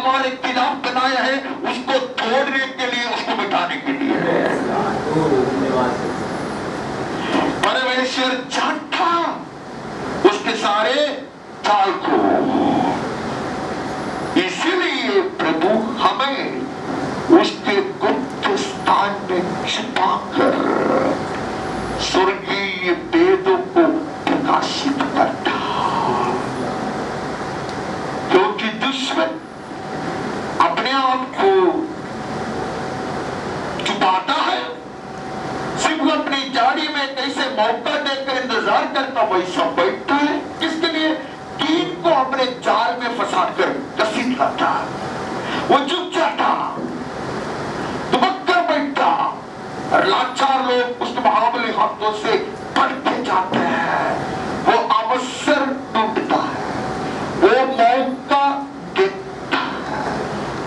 हमारे खिलाफ बनाया है उसको तोड़ने के लिए, उसको मिटाने के लिए। परमेश्वर जानता उसके सारे चाल को, इसीलिए प्रभु हमें उसके गुप्त स्थान में छिपाकर स्वर्गीय वेदों को प्रकाशित करता, क्योंकि दुश्मन अपने आप को छुपाता है, सिर्फ अपनी जाड़ी में कैसे मौका देकर इंतजार करता वही सब बैठता है। किसके लिए? कीट को अपने जाल में फंसाकर घसीट लाता, वो चुप जाता, दुबक कर बैठता, और लाचार लोग उसके महाबली हाथों से पड़ते जाते हैं। वो अवसर ढूंढता है, वो मौका देखता है,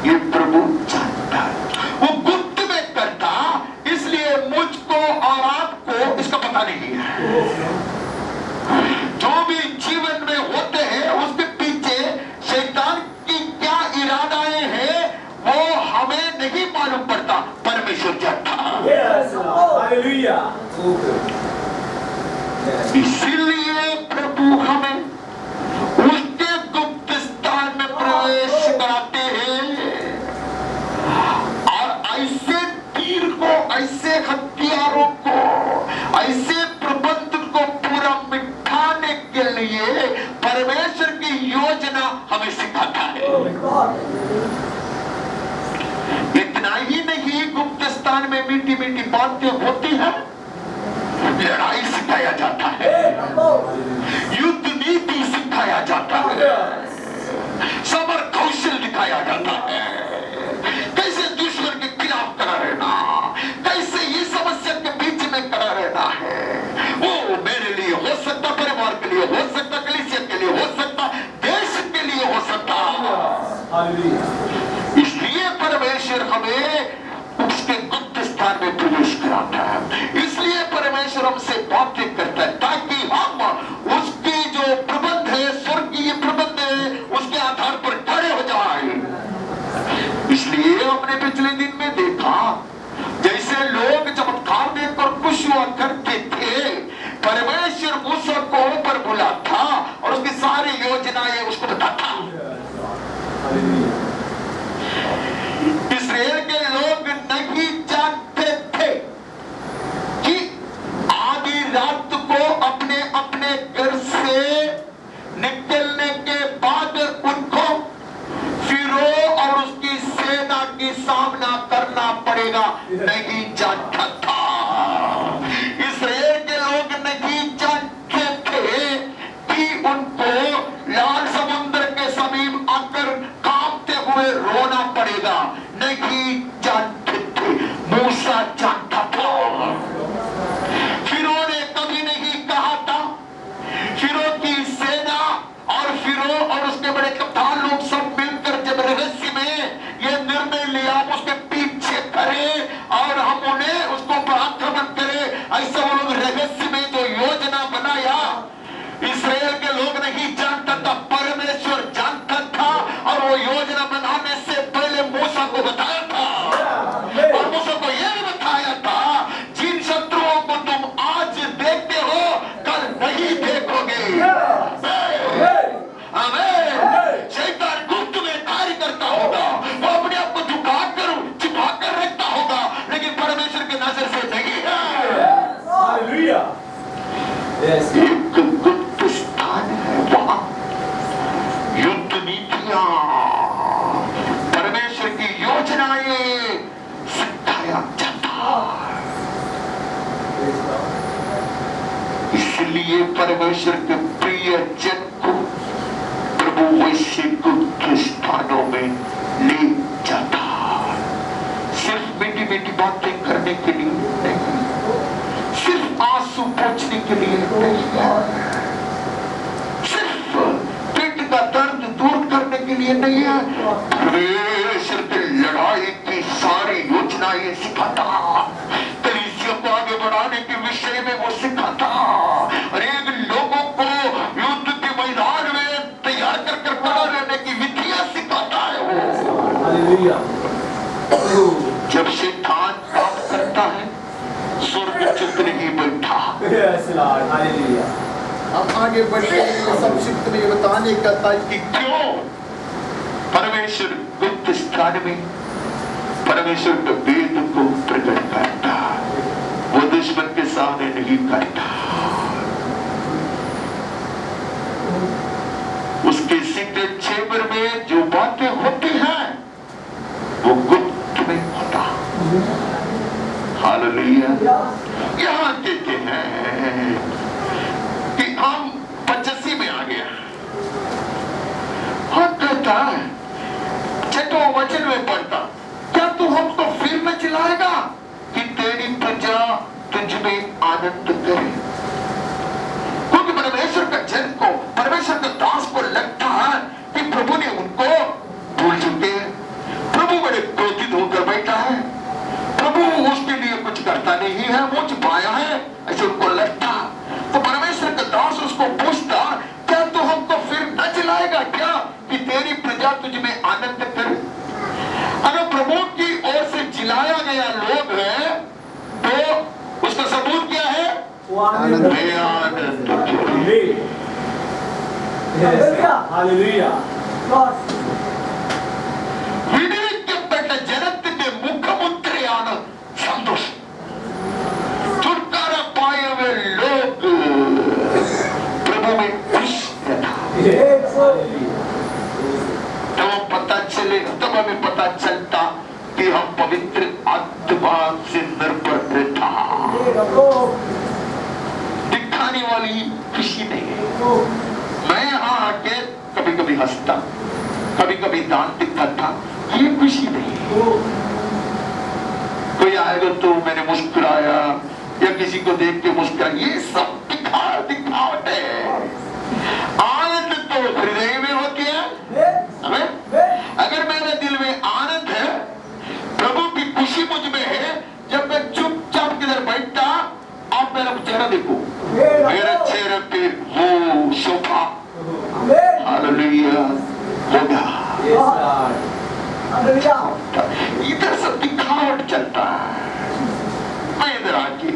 ये प्रभु जानता है। वो गुप्त में करता, इसलिए मुझको और आपको इसका पता नहीं है। जो भी जीवन में होते हैं उसके पीछे शैतान की क्या इरादाएं हैं वो हमें नहीं मालूम पड़ता, परमेश्वर जानता। इसीलिए प्रभु हमें उसके गुप्त स्थान में प्रवेश कराते हैं और ऐसे तीर को, ऐसे हथियारों को, ऐसे प्रबंध को पूरा मिटाने के लिए परमेश्वर की योजना हमें सिखाता है। इतना ही नहीं, गुप्त स्थान में मीठी मीठी बातें होती है, लड़ाई सिखाया जाता है, युद्ध नीति सिखाया जाता है, समर कौशल दिखाया जाता है, कैसे दुश्मन के खिलाफ खड़ा रहना, कैसे ये समस्या के बीच में खड़ा रहना है। वो मेरे लिए हो सकता, परिवार के लिए हो सकता, कलीसिया के लिए हो सकता, देश के लिए हो सकता। इसलिए परमेश्वर हमें उसके गुप्त स्थान में प्रवेश कराता है, इसलिए परमेश्वर हमसे बातें करता है ताकि हम उसके जो प्रबंध है, स्वर्गीय प्रबंध है, उसके आधार पर खड़े हो जाए। इसलिए हमने पिछले दिन में देखा जैसे लोग चमत्कार देखकर खुश हुआ करते थे, परमेश्वर मूसा को ऊपर बुलाता और उसकी सारी योजनाएं उसको बताता। इस्राएल के लोग नहीं जानते थे कि आधी रात को अपने अपने घर से निकलने के बाद उनको फिरौन और उसकी सेना की सामना करना पड़ेगा, नहीं जानता था। इस्राएल के लोग नहीं जानते थे कि उनको लाल समुद्र के समीप आकर कांपते हुए रोना पड़ेगा, नहीं जानते थे। मूसा जानता था। फिरौन ने कभी नहीं कहा था, फिरौन की सेना और फिरौन और उसके बड़े कप्तान लोग सब मिलकर जब रहस्य में ये निर्णय लिया हम उसके पीछे करें और हम उन्हें उसको आक्रमण करें, ऐसा वो लोग रहस्य में जो योजना बनाया, इस्राएल के लोग नहीं जानता था, परमेश्वर जानता था और वो योजना बनाने से पहले मूसा को बताया था। और मूसा को यह बताया था, जिन शत्रुओं को तुम आज देखते हो कल नहीं देखोगे। शैतान गुप्त में कार्य करता होगा, वो अपने आप को झुकाकर छिपाकर रखता होगा, लेकिन परमेश्वर के नजर से नहीं है। एक गुप्त स्थान है, वहां युद्ध नीतियां, परमेश्वर की योजनाएं सिखाया जाता। इसलिए परमेश्वर के प्रिय जन को प्रभु वैसे गुप्त स्थानों में ले जाता, सिर्फ मीठी मीठी बातें करने के लिए नहीं, सिर्फ आंसू पोंछने के लिए नहीं, सिर्फ पेट का दर्द दूर करने के लिए नहीं है, परमेश्वर की लड़ाई की सारी योजनाएं सिखाता, कलीसिया को आगे बढ़ाने के विषय में वो सिखाता, अनेक लोगों को युद्ध के मैदान में तैयार कर खड़ा रहने की विधियां सिखाता है वो। जब शैतान पाप करता है, स्वर्ग चुप नहीं बैठा। अब आगे बढ़ते संक्षिप्त में बताने का कि क्यों परमेश्वर गुप्त स्थान में परमेश्वर के वेद को प्रकट करता, वो दुश्मन के सामने नहीं करता। उसके सीक्रेट चेंबर में जो बातें होती हैं वो गुप्त में होता। हालेलुया। यहाँ कहते हैं कि हम 85 में आ गया। हाँ कहता है, छठों वचन में पढ़ता, क्या तू हमको फिर में चिल्लाएगा कि तेरी प्रजा तुझ में आनंद करे? क्योंकि परमेश्वर का जन को, परमेश्वर के दास को लगता है कि प्रभु ने उनको भूल चुके हैं, प्रभु बड़े क्रोधित होकर बैठा है, प्रभु उसके लिए कुछ करता नहीं है, वो छुपाया है, ऐसे उनको लगता। तो परमेश्वर का दास उसको पूछता, क्या तू हमको फिर न चिल्लाएगा क्या कि तेरी प्रजा तुझ में आनंद करे? अगर प्रभु की ओर से चिल्लाया गया लोग है तो उसका सबूत क्या है? आनंद। വിടുവിക്കപ്പെട്ട ജനത്തിന്റെ മുഖമുദ്രയാണ് സന്തോഷം. छुटकारा लोग प्रभु में खुश रहता। तब हमें पता चलता कि हम पवित्र आत्मा से निर्भर रहता। दिखाने वाली खुशी नहीं है। मैं यहाँ आके कभी कभी हंसता, कभी कभी दान दिखता था, ये खुशी नहीं है। कोई आएगा तो मैंने मुस्कुराया या किसी को देख के मुस्कुराया, ये सब दिखावट है। आनंद तो हृदय में होती है। अगर मेरे दिल में आनंद है, प्रभु की खुशी मुझ में है, जब मैं चुपचाप किधर बैठता, आप मेरा चेहरा देखो, मेरे चेहरे पे वो शोभा हालेलुया होगा। इधर सब दिखावट चलता है। मैं इधर आके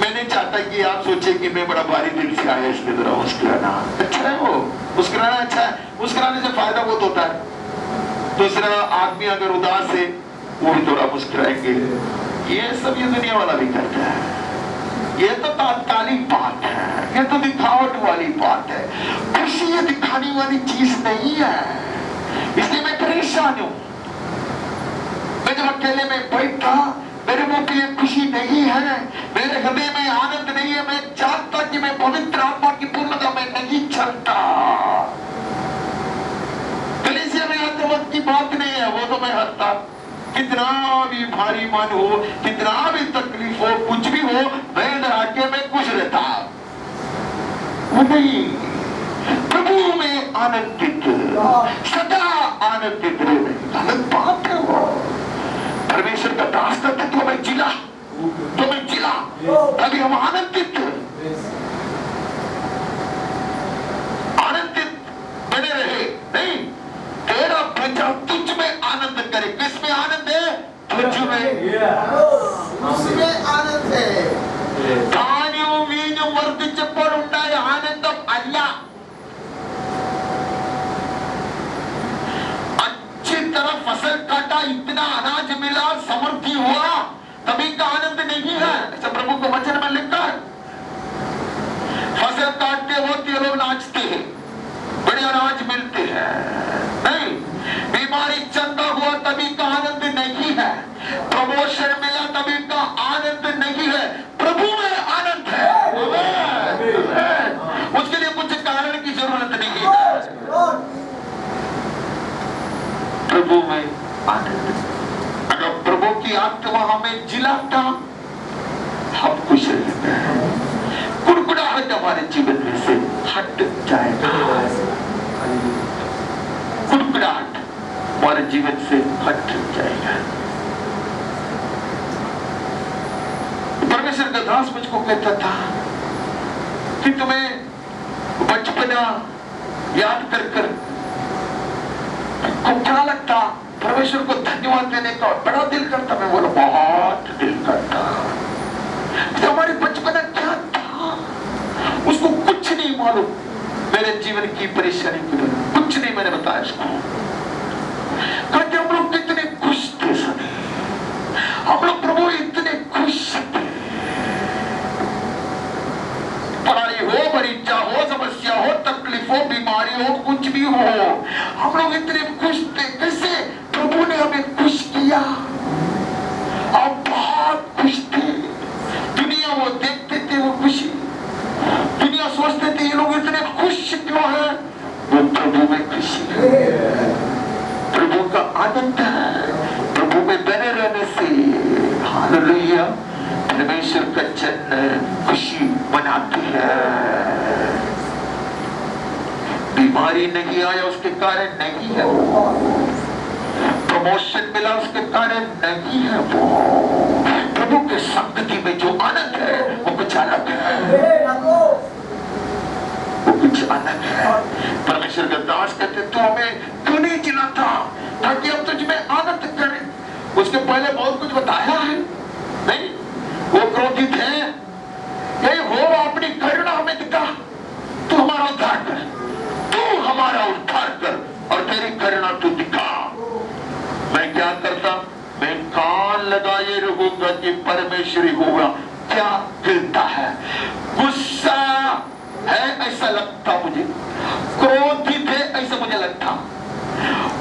मैं नहीं चाहता कि आप सोचे कि मैं बड़ा भारी दिल से आया इसमें जरा मुस्कुराना अच्छा है। वो मुस्कुराना अच्छा है, मुस्कुराने से फायदा बहुत होता है। दूसरा आदमी अगर उदास है वो भी थोड़ा मुस्कुराएंगे। ये सब ये दुनिया वाला भी करता है। ये तो तात्कालिक बात है, ये तो दिखावट वाली बात है। खुशी ये दिखाने वाली चीज नहीं है, इसलिए मैं परेशान हूं। मैं जब अकेले में बैठा, मेरे मुंह पे खुशी नहीं है, मेरे हृदय में आनंद नहीं है। मैं जानता कि मैं पवित्र आत्मा की पूर्णता में नहीं चलता। कलीसिया में आते वक्त की बात नहीं है, वो तो मैं हंसता। कितना भी भारी मन हो, कितना भी तकलीफ हो, कुछ भी हो, मैं इधर आके मैं खुश रहता। वो नहीं, प्रभु में आनंदित, सदा आनंदित रहने अलग बात है। वो परमेश्वर का दास करते तो मैं जिला, तभी हम आनंदित बने रहे। नहीं, तेरा प्रजा तुझ में आनंद करे। किस में आनंद है? तुझ में। उसमें आनंद है। धान्यों वीഞ്ഞും വർദ്ധിച്ചപ്പോൾ ഉണ്ടായ ആനന്ദം അല്ല, अच्छी तरह फसल काटा, इतना अनाज मिला, समृद्धि हुआ, तभी का आनंद नहीं है। ऐसा प्रभु को वचन में लिखा है। फसल काटते वक्त ये लोग नाचते हैं, बड़े अनाज मिलते हैं। नहीं, बीमारी चंगा हुआ तभी का आनंद नहीं है, प्रमोशन मिला तभी का आनंद नहीं है। प्रभु में आनंद है। उसके लिए कुछ कारण की जरूरत नहीं है। प्रभु में आनंद। अगर प्रभु की आत्मा हमें जिलाता, हम खुश रहते हैं। कुड़कुड़ाहट हमारे जीवन में से हट जाएगा। कुड़कुड़ाहट हमारे जीवन से हट जाएगा। परमेश्वर का दास मुझको कहता था कि तुम्हें बचपना याद कर कर क्या लगता, परमेश्वर को धन्यवाद देने का बड़ा दिल करता, मैं बोला बहुत दिल करता। हमारे बचपन क्या था उसको कुछ नहीं मालूम, मेरे जीवन की परेशानी के लिए कुछ नहीं मैंने बताया उसको। कहते हम लोग कितने खुश थे सभी, हम लोग प्रभु इतने खुश थे। पढ़ाई हो, परीक्षा हो, समस्या हो, तकलीफ हो, बीमारी हो, कुछ भी हो, हम लोग इतने खुश थे। कैसे प्रभु ने हमें खुश किया, हम बहुत खुश थे। दुनिया वो देखते थे वो खुशी, दुनिया सोचते थे ये लोग इतने खुश क्यों है, वो प्रभु में खुशी है, प्रभु का आनंद है, प्रभु में बने रहने से हालेलुया परमेश्वर का जन्म खुशी मनाती है। बीमारी नहीं आया उसके कारण नहीं है वो, प्रमोशन मिला उसके कारण नहीं है वो, प्रभु के संगति में जो आनंद है वो कुछ अलग है, वो कुछ अलग है। परमेश्वर का दास कहते तू हमें क्यों नहीं चिल्लाता ताकि हम तुझ में आनंद करें। उसके पहले बहुत कुछ बताया है, नहीं वो क्रोधित है, ये हो अपनी करुणा हमें दिखा, तू हमारा उद्धार कर, तू हमारा उद्धार कर और तेरी करुणा तू दिखा। मैं क्या करता, मैं कान लगाए रहूंगा कि परमेश्वर ही होगा क्या गिरता है। गुस्सा है ऐसा लगता मुझे, क्रोधित है ऐसा मुझे लगता,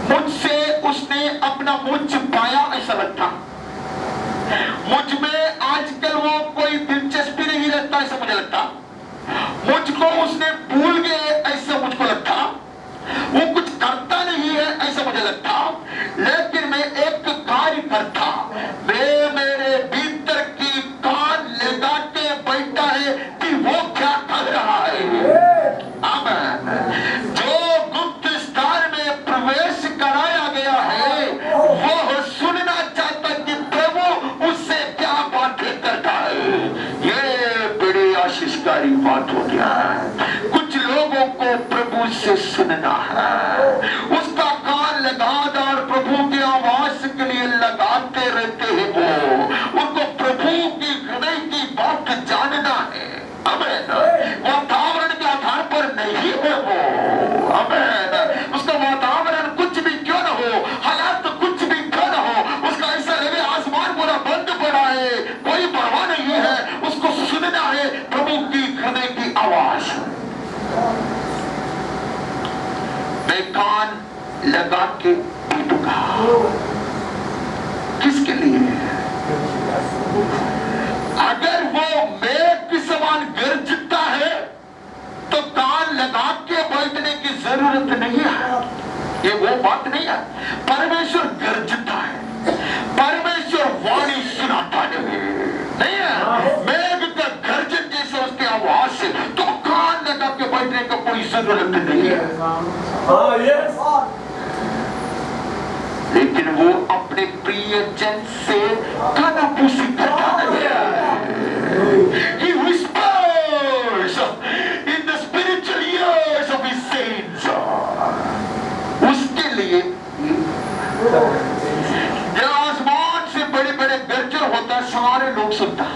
मुझसे उसने अपना मुंह छिपाया ऐसा लगता, मुझ में आजकल वो कोई दिलचस्पी नहीं रखता ऐसा मुझे लगता, मुझको उसने भूल गए ऐसा मुझको लगता, वो कुछ करता नहीं है ऐसा मुझे लगता। लेकिन मैं एक कार्य करता, मैं मेरे भीतर की कान लगा के बैठा है कि वो क्या कर रहा है। आमीन। जो गुप्त स्थान में प्रवेश कराया गया है वो सुनना चाहता कि प्रभु उससे क्या बातें करता है। ये बड़ी आशीषकारी बात हो गया है। कुछ लोगों को प्रभु से सुनना है, उसका कान लगाना और प्रभु की आवाज के लिए लगाते रहते हैं वो, उनको प्रभु की हृदय की बात जानना है। आमीन। वातावरण के आधार पर नहीं है वो, आमीन। उसका वातावरण कुछ भी क्यों न हो, हालात कुछ भी क्यों न हो, उसका ऐसा लगे आसमान पूरा बंद पड़ा है, कोई परवाह नहीं है, उसको सुनना है प्रभु की हृदय की आवाज। मैं कान लगा के बैठूंगा, किसके लिए? अगर वो मेघ के समान गरजता है तो कान लगा के बैठने की जरूरत नहीं है, ये वो बात नहीं है। परमेश्वर गरजता है, परमेश्वर वाणी सुनाता नहीं है, मेघ का गर्जन जैसे उसकी आवाज से, तो कान लगा के बैठने का कोई जरूरत नहीं है। लेकिन वो अपने प्रिय जन से कानाफूसी करता है। He whispers in the spiritual ears of his saints. उसके लिए जब आसमान से बड़े बड़े गर्जन होता सारे लोग सुनता,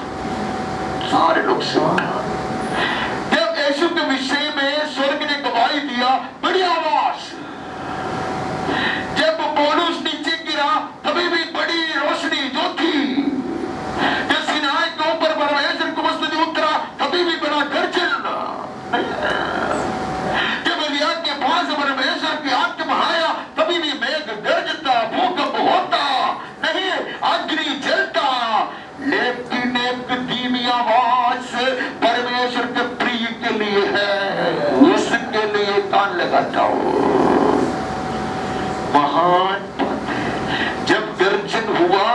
सारे लोग सुनता। जब यीशु के विषय में स्वर्ग ने गवाही दिया बड़ी आवाज, जब पौलुस नीचे गिरा तभी भी बड़ी रोशनी जो थी, जब सिनाई के ऊपर परमेश्वर को मस्तूरी उतरा तभी भी बड़ा गर्जन, जब एलिया के पास परमेश्वर की आत्मा आया तभी भी मेघ गर्जता, भूकंप होता नहीं, अग्नि जलता, लेकिन एक धीमी आवाज परमेश्वर के प्रिय के लिए है, उसके लिए कान लगाता हूं। महान जब गर्जन हुआ,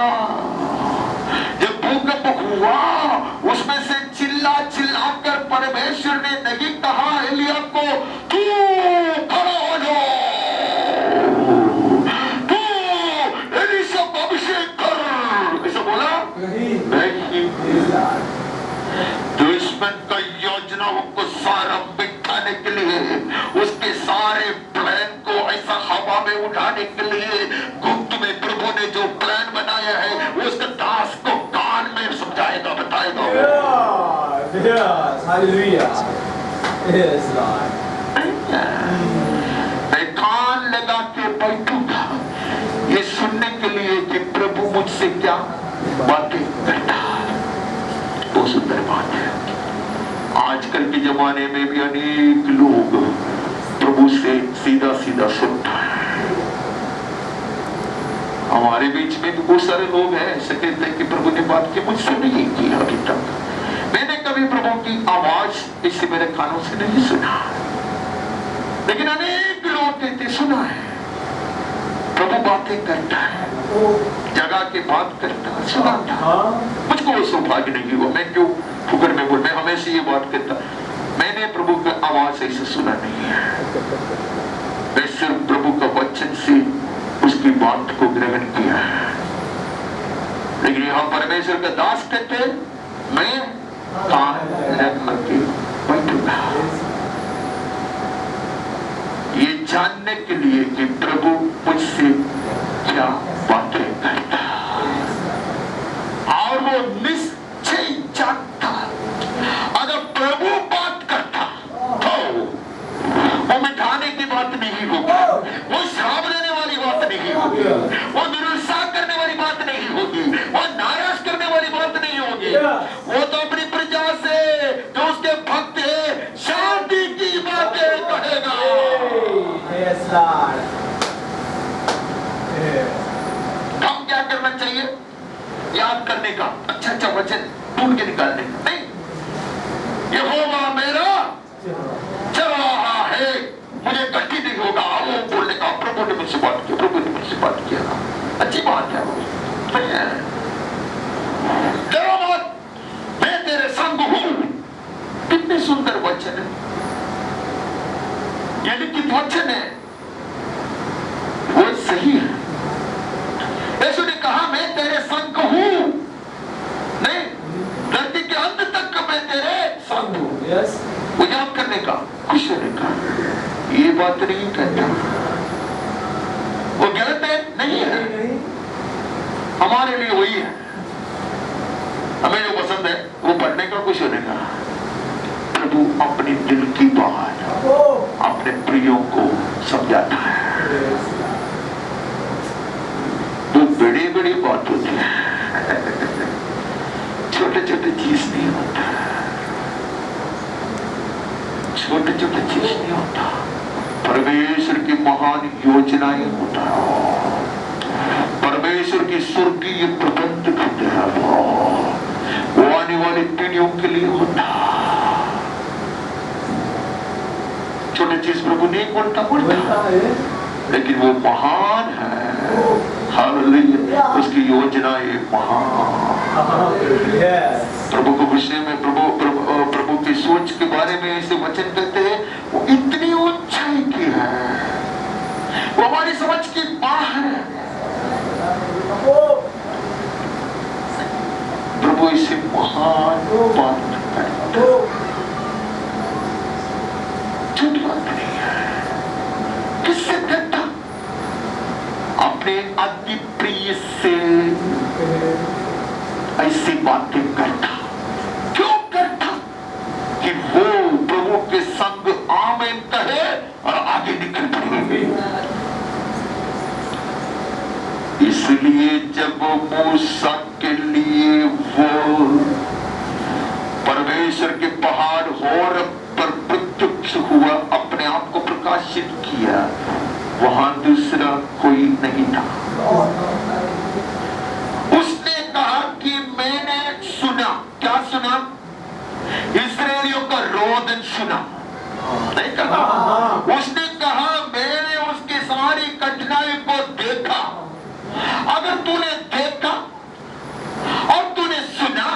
जब भूकंप हुआ, उसमें से चिल्ला चिल्लाकर परमेश्वर ने नहीं कहा एलिया को तू खड़ा हो जाओ, तू एलीशा को अभिषेक कर, ऐसा बोला नहीं। दुश्मन का योजनाओं को सारा बिठाने के लिए, उसके सारे प्लान को ऐसा हवा में उठाने के लिए गुप्त में ने जो प्लान बनाया है वो उसके दास को कान में समझाएगा, बताएगा। Yes, hallelujah. Yes, Lord. मैं कान लगा के बैठूंगा ये सुनने के लिए कि प्रभु मुझसे क्या बातें करता है। वो सुंदर बात है। आजकल के जमाने में भी अनेक लोग प्रभु से सीधा सीधा सुनता है। हमारे बीच में भी बहुत सारे लोग हैं ऐसे कहते हैं कि प्रभु ने बात की, मुझसे नहीं की अभी तक। मैंने कभी प्रभु की आवाज इसे मेरे कानों से नहीं सुना, लेकिन अनेक लोग कहते सुना है प्रभु बातें करता है, जगह के बात करता है, सुनाता है। मुझको वो सौभाग्य नहीं हुआ, मैं क्यों फुकर में बोल, मैं हमेशा ये बात कहता, मैंने प्रभु का आवाज ऐसे सुना नहीं है। मैं सिर्फ प्रभु का वचन से उसकी बात को ग्रहण किया है। लेकिन यहाँ परमेश्वर का दास कहते मैं कान लगा के बैठूंगा ये जानने के लिए कि प्रभु मुझसे क्या बातें करता, और वो निश्चय जानता। अगर प्रभु बात करता तो वो मिटाने की बात नहीं होगी, वो श्राप देने वाली बात नहीं होगी, वो निरुत्साह करने वाली बात नहीं होगी, वो नाराज करने वाली बात नहीं होगी। वो तो अपनी प्रजा से जो उसके भक्त है शांति की बातें कहेगा। Yes, Lord. हम क्या करना चाहिए? याद करने का, अच्छा अच्छा वचन ढूंढ के निकालने का नहीं। यहोवा मेरा चरवाहा है, मुझे कष्ट नहीं होगा। वो बोलने का प्रभु ने मुझसे बात की, प्रभु ने मुझसे बात किया, अच्छी बात है। डरो मत, मैं तेरे संग हूं। कितने सुंदर वचन है, ये लिखित वचन है, वो सही है। यीशु ने कहा मैं तेरे संग हूं, नहीं धरती के अंत तक मैं तेरे संग हूं। Yes. वो याद करने का, खुश होने का, ये बात नहीं कहता। वो गलत है नहीं है, हमारे लिए वही है। हमें जो पसंद है वो पढ़ने का, खुश होने का। प्रभु अपने दिल की बात अपने प्रियों को समझाता है। वो बड़ी बड़ी बात होती है, छोटे छोटे चीज नहीं होता, छोटे छोटे चीज नहीं होता। परमेश्वर की महान योजनाएं होता है, परमेश्वर की स्वर्गीय प्रबंध होते हैं, वो आने वाली पीढ़ियों के लिए होता। छोटे चीज प्रभु नहीं बोलता, लेकिन वो महान है। हालेलुया, उसकी योजनाएं महान। प्रभु को विषय में प्रभु की सोच के बारे में ऐसे वचन कहते हैं, वो इतनी ऊंचाई की है, वो हमारी समझ की बाहर है। प्रभु इसे महान बात करता, झूठ बात नहीं है। किससे करता? अपने अति प्रिय से ऐसी बातें करता। क्यों करता? कि वो प्रभु के संग आमीन कहे और आगे निकल पड़े। इसलिए जब मूसा के लिए वो परमेश्वर के पहाड़ होर पर प्रत्यक्ष हुआ, अपने आप को प्रकाशित किया, वहां दूसरा कोई नहीं था। उसने कहा कि मैंने सुना, क्या सुना? इस्राएलियों का रोदन सुना, नहीं कहा। उसने कहा मैंने उसकी सारी कठिनाई को देखा। अगर तूने देखा और तूने सुना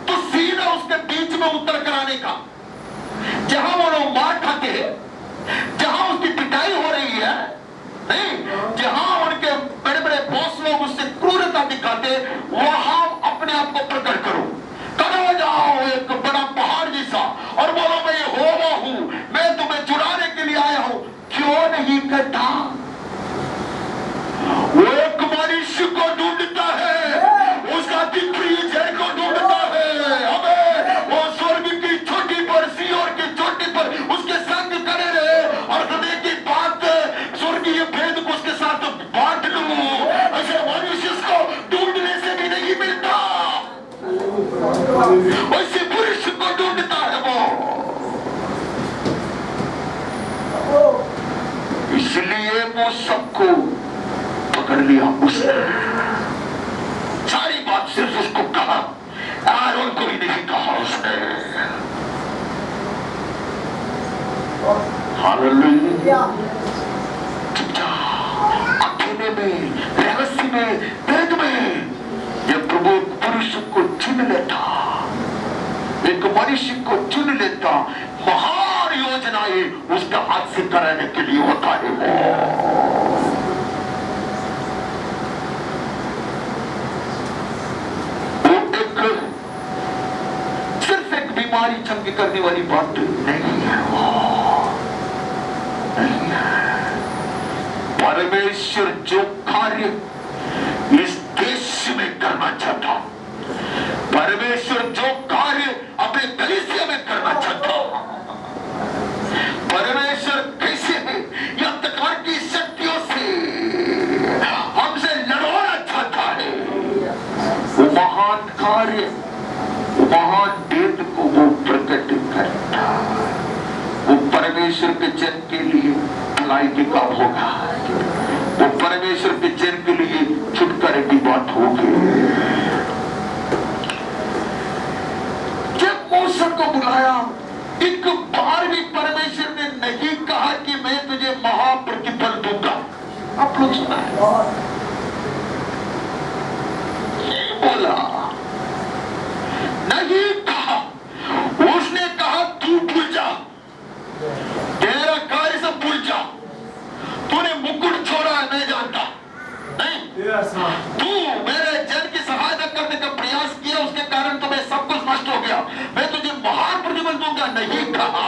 तो सीधा उसके बीच में उत्तर कराने का, जहां वो लोग मार खाते हैं, जहां उसकी पिटाई हो रही है, नहीं, जहां उनके बड़े बड़े बॉस लोग उससे क्रूरता दिखाते, वहां अपने आप को प्रकट करो, खड़े हो जाओ एक बड़ा पहाड़ जैसा और बोलो मैं यहोवा हूं, मैं तुम्हें छुड़ाने के लिए आया हूं। क्यों नहीं करता? वो एक मनुष्य को वैसे पुरुष को ढूंढता है वो। इसलिए वो सबको पकड़ लिया उसने। सारी बात सिर्फ उसको कहा, आरोन को ही नहीं कहा उसने। हालेलुया। अकेले में, रहस्य में, भेद में जब प्रभु पुरुष को चुन लेता, एक मनुष्य को चुन लेता, महान योजनाएं उसका हाथ से कराने के लिए होता है वो एक सिर्फ एक बीमारी चंगी करने वाली बात नहीं है नहीं है। परमेश्वर जो कार्य इस देश में करना चाहता, परमेश्वर जो कार्य अपने कलीसिया में करना चाहता, परमेश्वर कैसे या अंधकार की शक्तियों से हमसे लड़वाना चाहता है, वो महान कार्य, महान वेद को वो प्रकट करता। वो परमेश्वर के जन के लिए भलाई के काम होगा, वो परमेश्वर के जन के लिए छुटकारे की बात होगी। जब मूसा को बुलाया, एक बार भी परमेश्वर ने नहीं कहा कि मैं तुझे महाप्रतिफल दूंगा। आप लोग सुना है? बोला नहीं कहा, उसने कहा तू भूल जा, तेरा कार्य सब भूल जा, तूने मुकुट छोड़ा है मैं जानता नहीं, तू मेरे जन की सहायता करने का प्रयास किया, उसके कारण तुम्हें सब कुछ नष्ट हो गया, मैं तुझे महान प्रतिफल दूंगा नहीं कहा।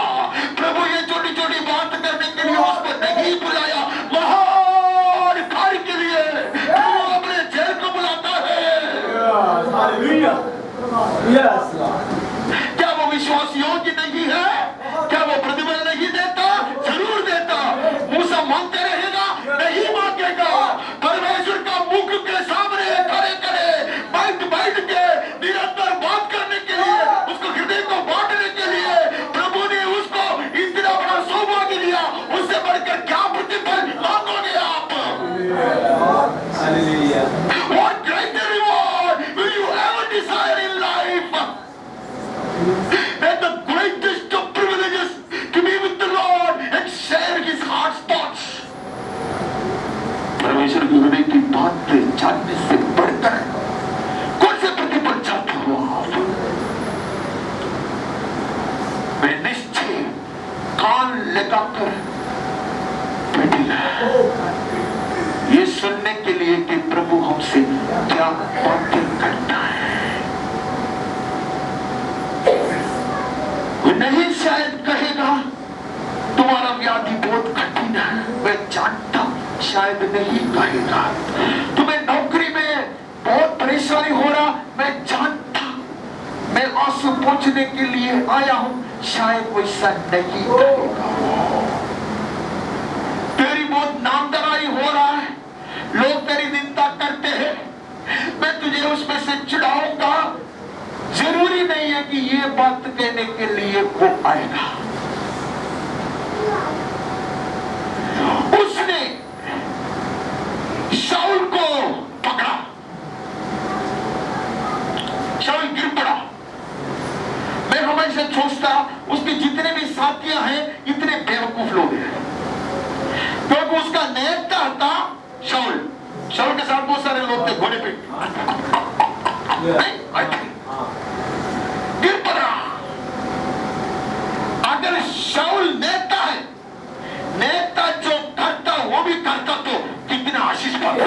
प्रभु ये छोटी छोटी बात करने के लिए उसको नहीं बुलाया, महान कार्य के लिए प्रभु अपने जन को बुलाता है। क्या वो विश्वास योग्य नहीं है? क्या वो प्रतिफल नहीं देता? जरूर देता। मूसा मांगते रहेगा? नहीं मांगेगा। परमेश्वर का मुख के सामने खड़े खड़े बैठ के निरंतर बात करने के लिए, उसको हृदय को बांटने के लिए प्रभु ने उसको इतना बड़ा सौभाग्य दिया, उससे बढ़कर क्या प्रतिफल मांगोगे आप? What greater reward will you ever desire in life? And the greatest of privileges to be with the Lord and share His heart's thoughts. परमेश्वर के हृदय की बात जानने से बढ़कर कौन से प्रतिफल चाहते हो आप? मैं निश्चय कान लगाकर बैठी है ये सुनने के लिए कि प्रभु हमसे क्या बातें करता है। नहीं शायद कहेगा तुम्हारा व्याधि बहुत कठिन है, मैं जानता हूं, शायद नहीं कहेगा। तुम्हें नौकरी में बहुत परेशानी हो रहा, मैं जानता, मैं आंसू पोंछने के लिए आया हूं, शायद वैसा नहीं कहेगा। तेरी बहुत नामदराई हो रहा है, लोग तेरी निंदा करते हैं, मैं तुझे उसमें से छुड़ाऊंगा, जरूरी नहीं है कि ये बात कहने के लिए वो आएगा। उसने शाऊल को पकड़ा, शाऊल गिर पड़ा। मैं हमेशा सोचता उसके जितने भी साथियां हैं इतने बेवकूफ लोग हैं, क्योंकि उसका नेता था शाऊल। शाऊल के साथ बहुत सारे लोग थे घोड़े पे, गिर पड़ा। अगर शाऊल नेता है, नेता जो करता वो भी करता तो कितना आशीष पाता।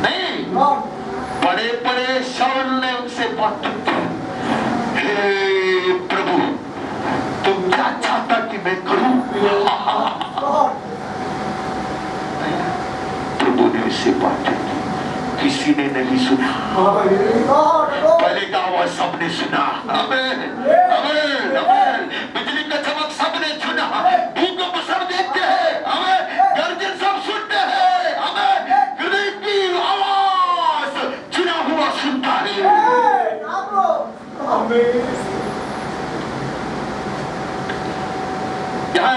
नहीं, बड़े बड़े शाऊल ने उनसे बात की, हे प्रभु तुम क्या चाहता कि मैं करूं? प्रभु ने उससे बात की, किसी ने नहीं सुना, पहले का आवाज सबने सुना। आमीन, आमीन, आमीन। बिजली का चमक सबने सुना, भूकंप सब देखते हैं, आमीन, गर्जन सब सुनते हैं, आमीन, हृदय की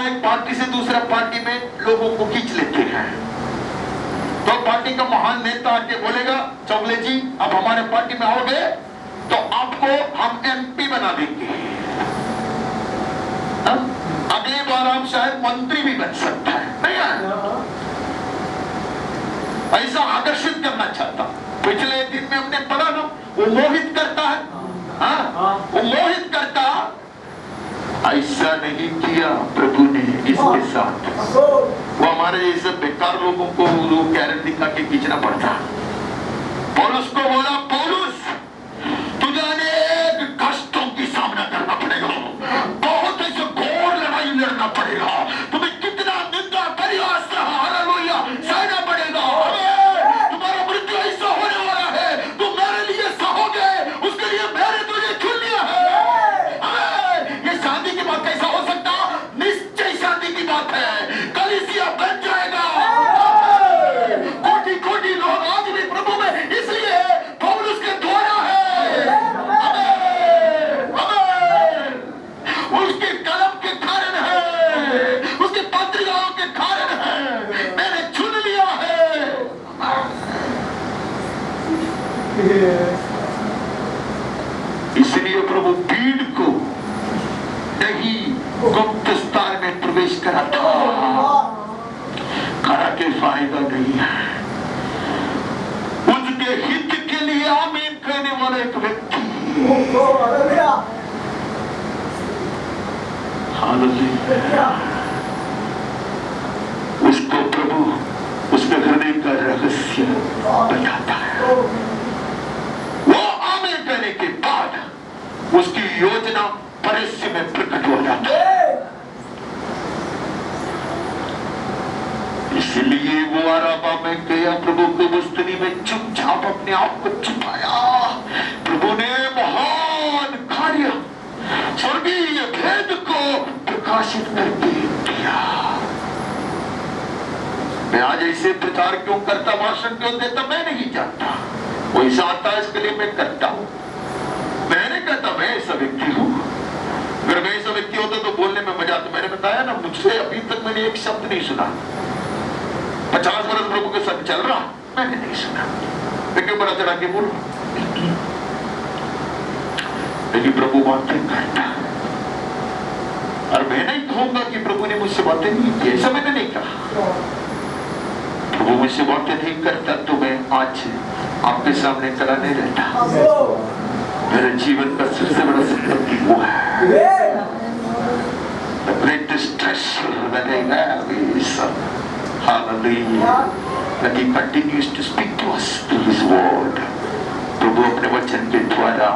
एक पार्टी से दूसरा पार्टी में लोगों को खींच लेते हैं। तो पार्टी का महान नेता आके बोलेगा चौगले जी अब हमारे पार्टी में आओगे तो आपको हम एमपी बना देंगे, अगली बार आप शायद मंत्री भी बन सकता है। नहीं है ऐसा आकर्षित करना चाहता। पिछले दिन में हमने पढ़ा ना, वो मोहित करता है, वो मोहित करता। ऐसा नहीं किया प्रभु ने इसके साथ। वो हमारे जैसे बेकार लोगों को वो कैरेट दिखा के खींचना पड़ता। पौलुस को बोला पौलुस तुझे अनेक कष्टों की सामना करना पड़ेगा, बहुत ऐसे घोर लड़ाई लड़ना पड़ेगा, तुम्हें कितना निंदा परिहास हालेलुया सहना पड़ेगा। तुम्हारा मृत्यु ऐसा होने वाला है, तुम मेरे लिए सहोगे, उसके लिए मैंने तुझे चुन लिया है। ये शादी की बात कैसा हो सकता? निश्चय शादी की बात है, कलीसिया बन जाएगा। कोटि कोटि लोग आज भी प्रभु में इसलिए पौलुस के द्वारा है, उसके कलम के कारण है, उसके पत्रिकाओं के कारण है, मैंने चुन लिया है। इसलिए प्रभु भीड़ को नहीं गुप्त स्थान में प्रवेश करा था, करा के फायदा नहीं है। उसके हित के लिए आमीन कहने वाला एक व्यक्ति, हालेलुया, उसको प्रभु उसके हृदय का रहस्य बताता है। वो आमीन कहने के बाद उसकी योजना परिस्थिति में प्रकट हो जाता है। इसलिए वो अराबा में गया, प्रभु की बस्तनी में चुपचाप अपने आप को छुपाया। प्रभु ने महान कार्य स्वर्गीय भेद को प्रकाशित करके किया। मैं आज ऐसे प्रचार क्यों करता, भाषण क्यों देता, मैं नहीं जानता। वैसा आता है इसके लिए मैं करता हूं। मैं नहीं कहता मैं ऐसा व्यक्ति हूं। अगर मैं ऐसा व्यक्ति होता तो बोलने में मजा आता। मैंने बताया ना, मुझसे अभी तक मैंने एक शब्द नहीं सुना। 50 वर्ष प्रभु के साथ चल रहा, मैंने नहीं सुना। मैं क्यों बड़ा चढ़ा के बोलूं? लेकिन प्रभु बातें करता, और मैं नहीं कहूंगा कि प्रभु ने मुझसे बातें नहीं की, ऐसा मैंने नहीं कहा। प्रभु मुझसे बातें नहीं करता तो मैं आज आपके सामने खड़ा नहीं रहता। मेरे जीवन का सबसे बड़ा संपत्ति वो है। The greatest treasure that I have is hallelujah that he continues to speak to us through his word. प्रभु अपने वचन के द्वारा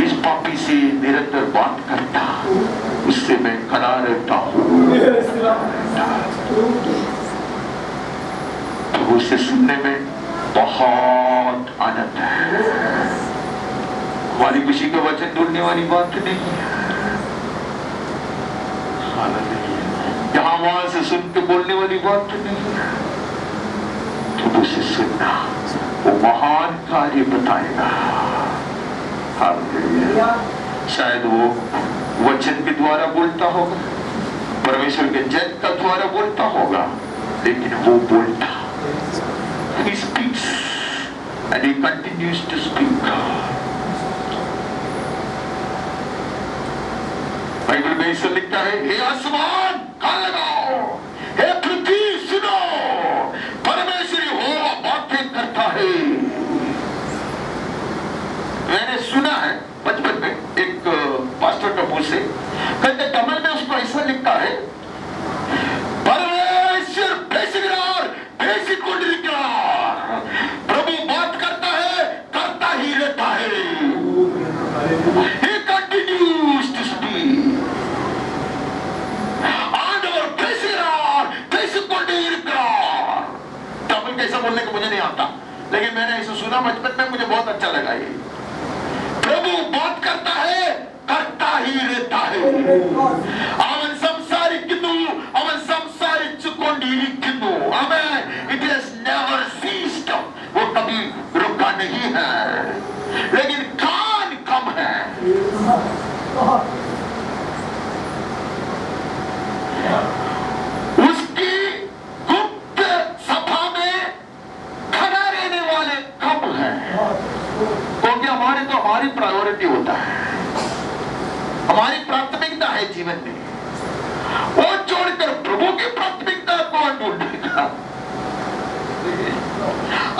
इस पापी से निरंतर बात करता, उससे मैं खड़ा रहता हूँ। प्रभु से सुनने में बहुत आनंद है। हमारी खुशी का वचन ढूंढने वाली बात नहीं है। यहाँ वहां से सुन के बोलने वाली बात नहीं है। प्रभु से सुनना, वो महान कार्य बताएगा। शायद वो वचन के द्वारा बोलता होगा, परमेश्वर के जन का द्वारा बोलता होगा, लेकिन वो बोलता, he speaks and he continues to speak. Bible में ऐसा लिखता है, हे आसमान कान लगाओ, हे पृथ्वी सुनो, परमेश्वर यहोवा बातें करता है। मैंने सुना है बचपन में एक पास्टर का मुंह से, कहते तमिल में उसको ऐसा लिखता है, परमेश्वर बेसिक्रार बेसिक कोडिक्रार, प्रभु बात करता है, करता ही रहता है। He continues to speak. आंधवर बेसिक्रार बेसिक कोडिक्रार। तमिल कैसा बोलने को मुझे नहीं आता, लेकिन मैंने ऐसा सुना बचपन में, मुझे बहुत अच्छा लगा। ये प्रभु बात करता है, करता ही रहता है। अवन संसारिക്കുന്നു, अवन संसारिച്ചുകൊണ്ടിരിക്കുന്നു। Amen. It has never ceased. वो कभी रुका नहीं है, लेकिन कान कम है। हमारी प्राथमिकता है जीवन में, वो छोड़कर प्रभु की प्राथमिकता कौन ढूंढेगा?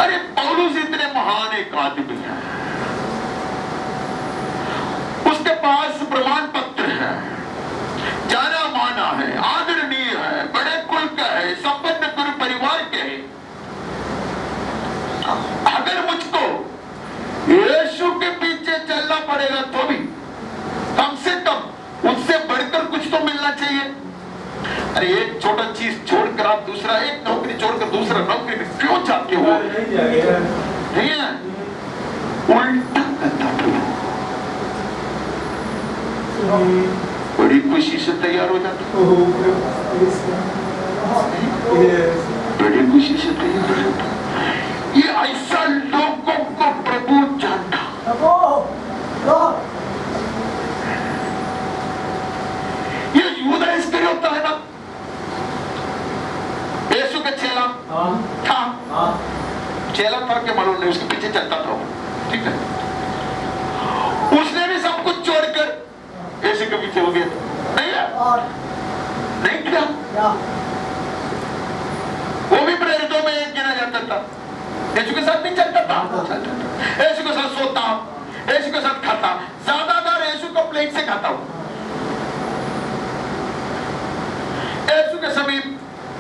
अरे पौलुस इतने महान एक आदमी है, उसके पास प्रमाण पत्र है, जाना माना है, आदरणीय है, बड़े कुल का है, संपन्न गुरु परिवार के है। अगर मुझको यीशु के पीछे चलना पड़ेगा तो भी कम से कम उससे बढ़कर कुछ तो मिलना चाहिए। अरे एक छोटा चीज छोड़कर आप दूसरा, एक नौकरी छोड़कर दूसरा नौकरी में क्यों चाहते हो? नहीं है, उल्टा करता बड़ी खुशी से तैयार हो जाता, बड़ी खुशी से तैयार हो जाता। ये ऐसा लोगों को प्रभु जानता। ये यूदा इस्करियोता है ना, यीशु का चेला था, चेला था के मालूम नहीं, उसके पीछे चलता था वो, ठीक है। उसने भी सब कुछ छोड़कर यीशु के पीछे हो गया, नहीं है? नहीं किया, वो भी प्रेरितों में एक गिना जाता था, यीशु के साथ नहीं चलता था, यीशु के साथ सोता, यीशु के साथ खाता, ज्यादातर यीशु को प्लेट से खाता हूं, यीशु के समीप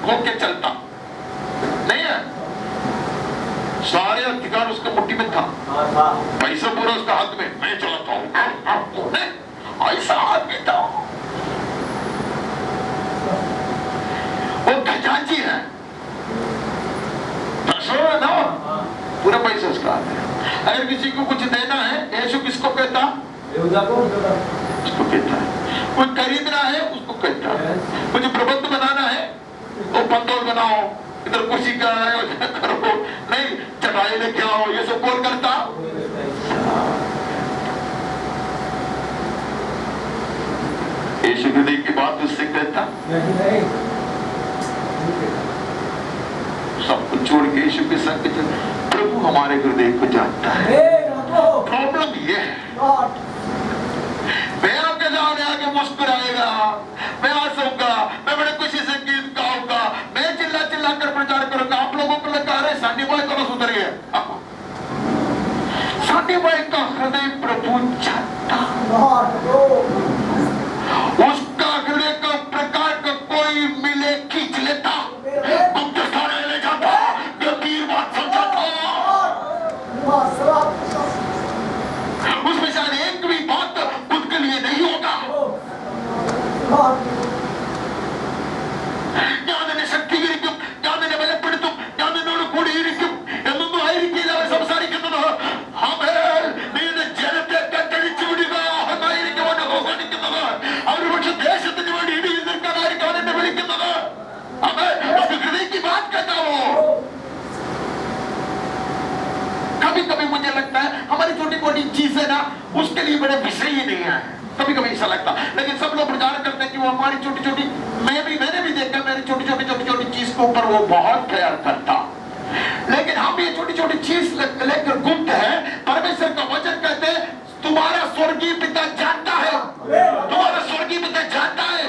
होके चलता, नहीं है? सारे अधिकार उसके मुट्ठी में था, पैसा पूरा उसका हाथ में, मैं चलाता हूं, ऐसा आदमी था। वो खजांची है, ना, पूरा पैसा उसका हाथ है। अगर किसी को कुछ देना है, यीशु किसको कहता? उसको कहता है। कुछ खरीदना है, उसको कहता है। कुछ प्रबंध बनाना है, तो पंतोल बनाओ, इधर कुर्सी का आयोजन करो, नहीं चटाई लेके आओ, ये सब कौन करता? यीशु हृदय की बात उससे कहता, सब कुछ छोड़ के यीशु के संग चल। प्रभु हमारे हृदय को जानता है। प्रॉब्लम ये है, मैं आपके सामने आके मुस्कुराएगा, मैं हंसूंगा, मैं बड़े खुशी से गीत गाऊंगा, मैं चिल्ला चिल्ला कर प्रचार करूंगा, आप लोगों को लगा रहे सानी भाई तो सुधर गया। सानी भाई का हृदय प्रभु जानता, उसका हृदय का प्रकार का कोई मिले खींच लेता, गुप्त स्थान ले जाता, गंभीर बात समझाता, उसमें शायद एक भी बात खुद के लिए नहीं होगा। യാതൊരു ശക്തീകരിക്കും, യാതൊരു ബലപ്പെടുത്തും, യാതൊരു കൂടിയിരിക്കും എന്നൊന്നും ആയിരിക്കില്ല അവർ സംസാരിക്കുന്നത്. നീന്റെ ജനത്തെ കെട്ടഴിച്ചു വിടുക എന്നായിരിക്കും അവന്റെ ബഹുമാനിക്കുന്നത്. അവർ പക്ഷെ ദേശത്തിന് വേണ്ടി ഇടിയിൽ നിൽക്കാനായിരിക്കും അവനെ വിളിക്കുന്നത്. हृदय की बात कहता हो। कभी कभी मुझे लगता है हमारी छोटी मोटी चीजें ना उसके लिए बड़े विषय ही नहीं है, कभी कभी ऐसा लगता, लेकिन सब लोग प्रचार करते हैं कि वो हमारी छोटी छोटी, मैंने भी देखा मेरी छोटी छोटी चीज के ऊपर वो बहुत प्यार करता, लेकिन हम ये छोटी छोटी चीज लेकर घूमते हैं। परमेश्वर का वचन कहते हैं तुम्हारा स्वर्गीय पिता जानता है, तुम्हारा स्वर्गीय पिता जानता है।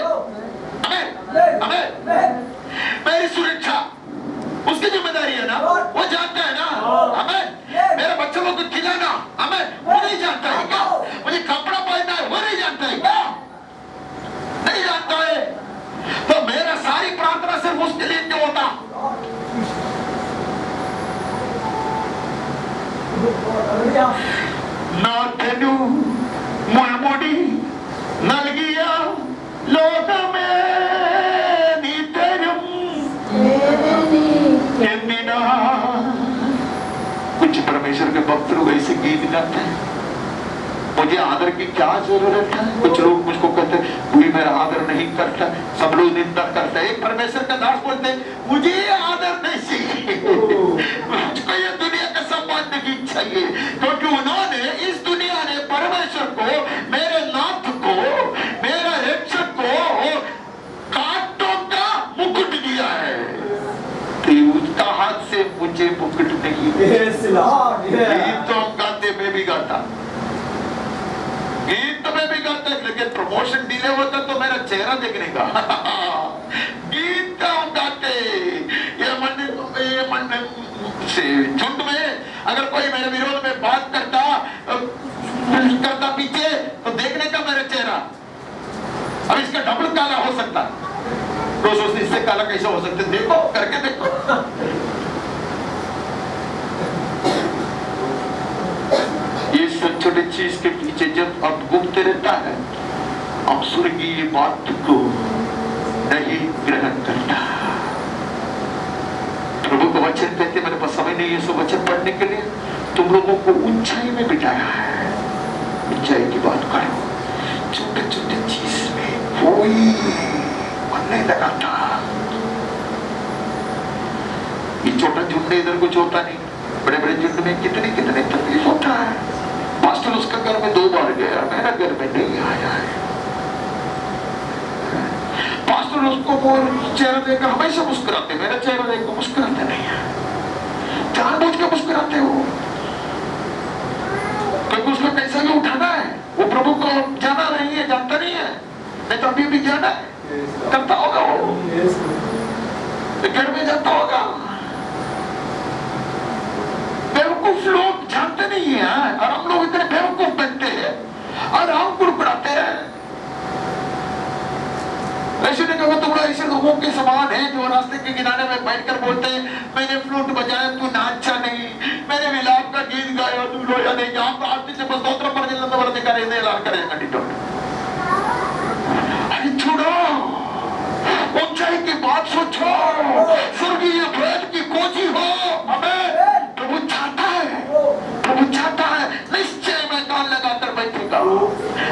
हमें मेरी सुरक्षा उसकी जिम्मेदारी है ना, वो जानता है ना। हमें मेरे बच्चों को खिलाना, हमें वो नहीं जानता है क्या? मुझे कपड़ा पहनना है, वो नहीं जानता है क्या? नहीं जानता है तो मेरा सारी प्रार्थना सिर्फ उसके लिए क्यों होता? नाथनु मुळमुडी നൽകിയ ലോകമേ നീ തരും എന്തിനാ? कुछ परमेश्वर के भक्त लोग ऐसे गीत गाते हैं, मुझे आदर की क्या जरूरत है? कुछ लोग मुझको कहते हैं कोई मेरा आदर नहीं करता, सब लोग निंदा करते हैं। एक परमेश्वर का दास बोलते हैं मुझे आदर नहीं चाहिए, मुझको ये दुनिया का सम्मान नहीं चाहिए, क्योंकि उन्होंने इस दुनिया ने परमेश्वर को, मेरे नाथ को, मेरा रक्षक को कांटों का मुकुट दिया है, उसका हाथ से मुझे मुकुट नहीं। गीतों गाते में भी गाता, गीत में भी गाता, लेकिन प्रमोट इसलिए होता तो मेरा चेहरा देखने का। गीत गाते ये मन से झुंड में अगर कोई मेरे विरोध में बात करता पीछे तो देखने का मेरा चेहरा, अब इसका डबल काला हो सकता, तो सोचते इससे काला कैसे हो सकते, देखो करके देखो। ये सब छोटे चीज के पीछे जब अब गुप्त रहता है, अब स्वर्गीय बात को नहीं ग्रहण करता। प्रभु को वचन कहते मेरे पास समय नहीं है सो वचन पढ़ने के लिए, तुम लोगों को ऊंचाई में बिठाया है, ऊंचाई की बात करो। छोटे छोटे चीज में कोई मन नहीं लगाता। ये छोटा झुंड इधर कुछ होता नहीं, बड़े बड़े झुंड में कितने कितने तकलीफ होता है। पास्टर उसका घर में 2 बार गया, मेरा घर में नहीं आया है। पास्टर उसको चेहरा देखकर हमेशा मुस्कुराते, मेरा चेहरा देखकर मुस्कुराते नहीं है, जानबूझ के मुस्कुराते हो क्योंकि उसको कैसा भी उठाना है। वो प्रभु को जाना नहीं है, जानता नहीं है, नहीं तो अभी भी जाना है, करता होगा वो, घर में जाता होगा। बेवकूफ लोग जानते नहीं है और हम लोग इतने बेवकूफ बनते हैं और हम कुड़कुड़ाते हैं। ऐसे नहीं कहो, तुम ऐसे लोगों के समान है जो रास्ते के किनारे में बैठकर बोलते हैं मैंने फ्लूट बजाया तू नाचा नहीं, मैंने विलाप का गीत गाया तू रोया नहीं, जहां प्रार्थना से स्तोत्र पर जिल्लत वर्णन करेंगे ऐलान करेंगे डिटोट। अरे छोड़ो, ऊंचाई की बात सोचो, स्वर्गीय भेद की खोजी हो। हमें प्रभु चाहता है, प्रभु चाहता है। निश्चय मैं कान लगाकर बैठूंगा,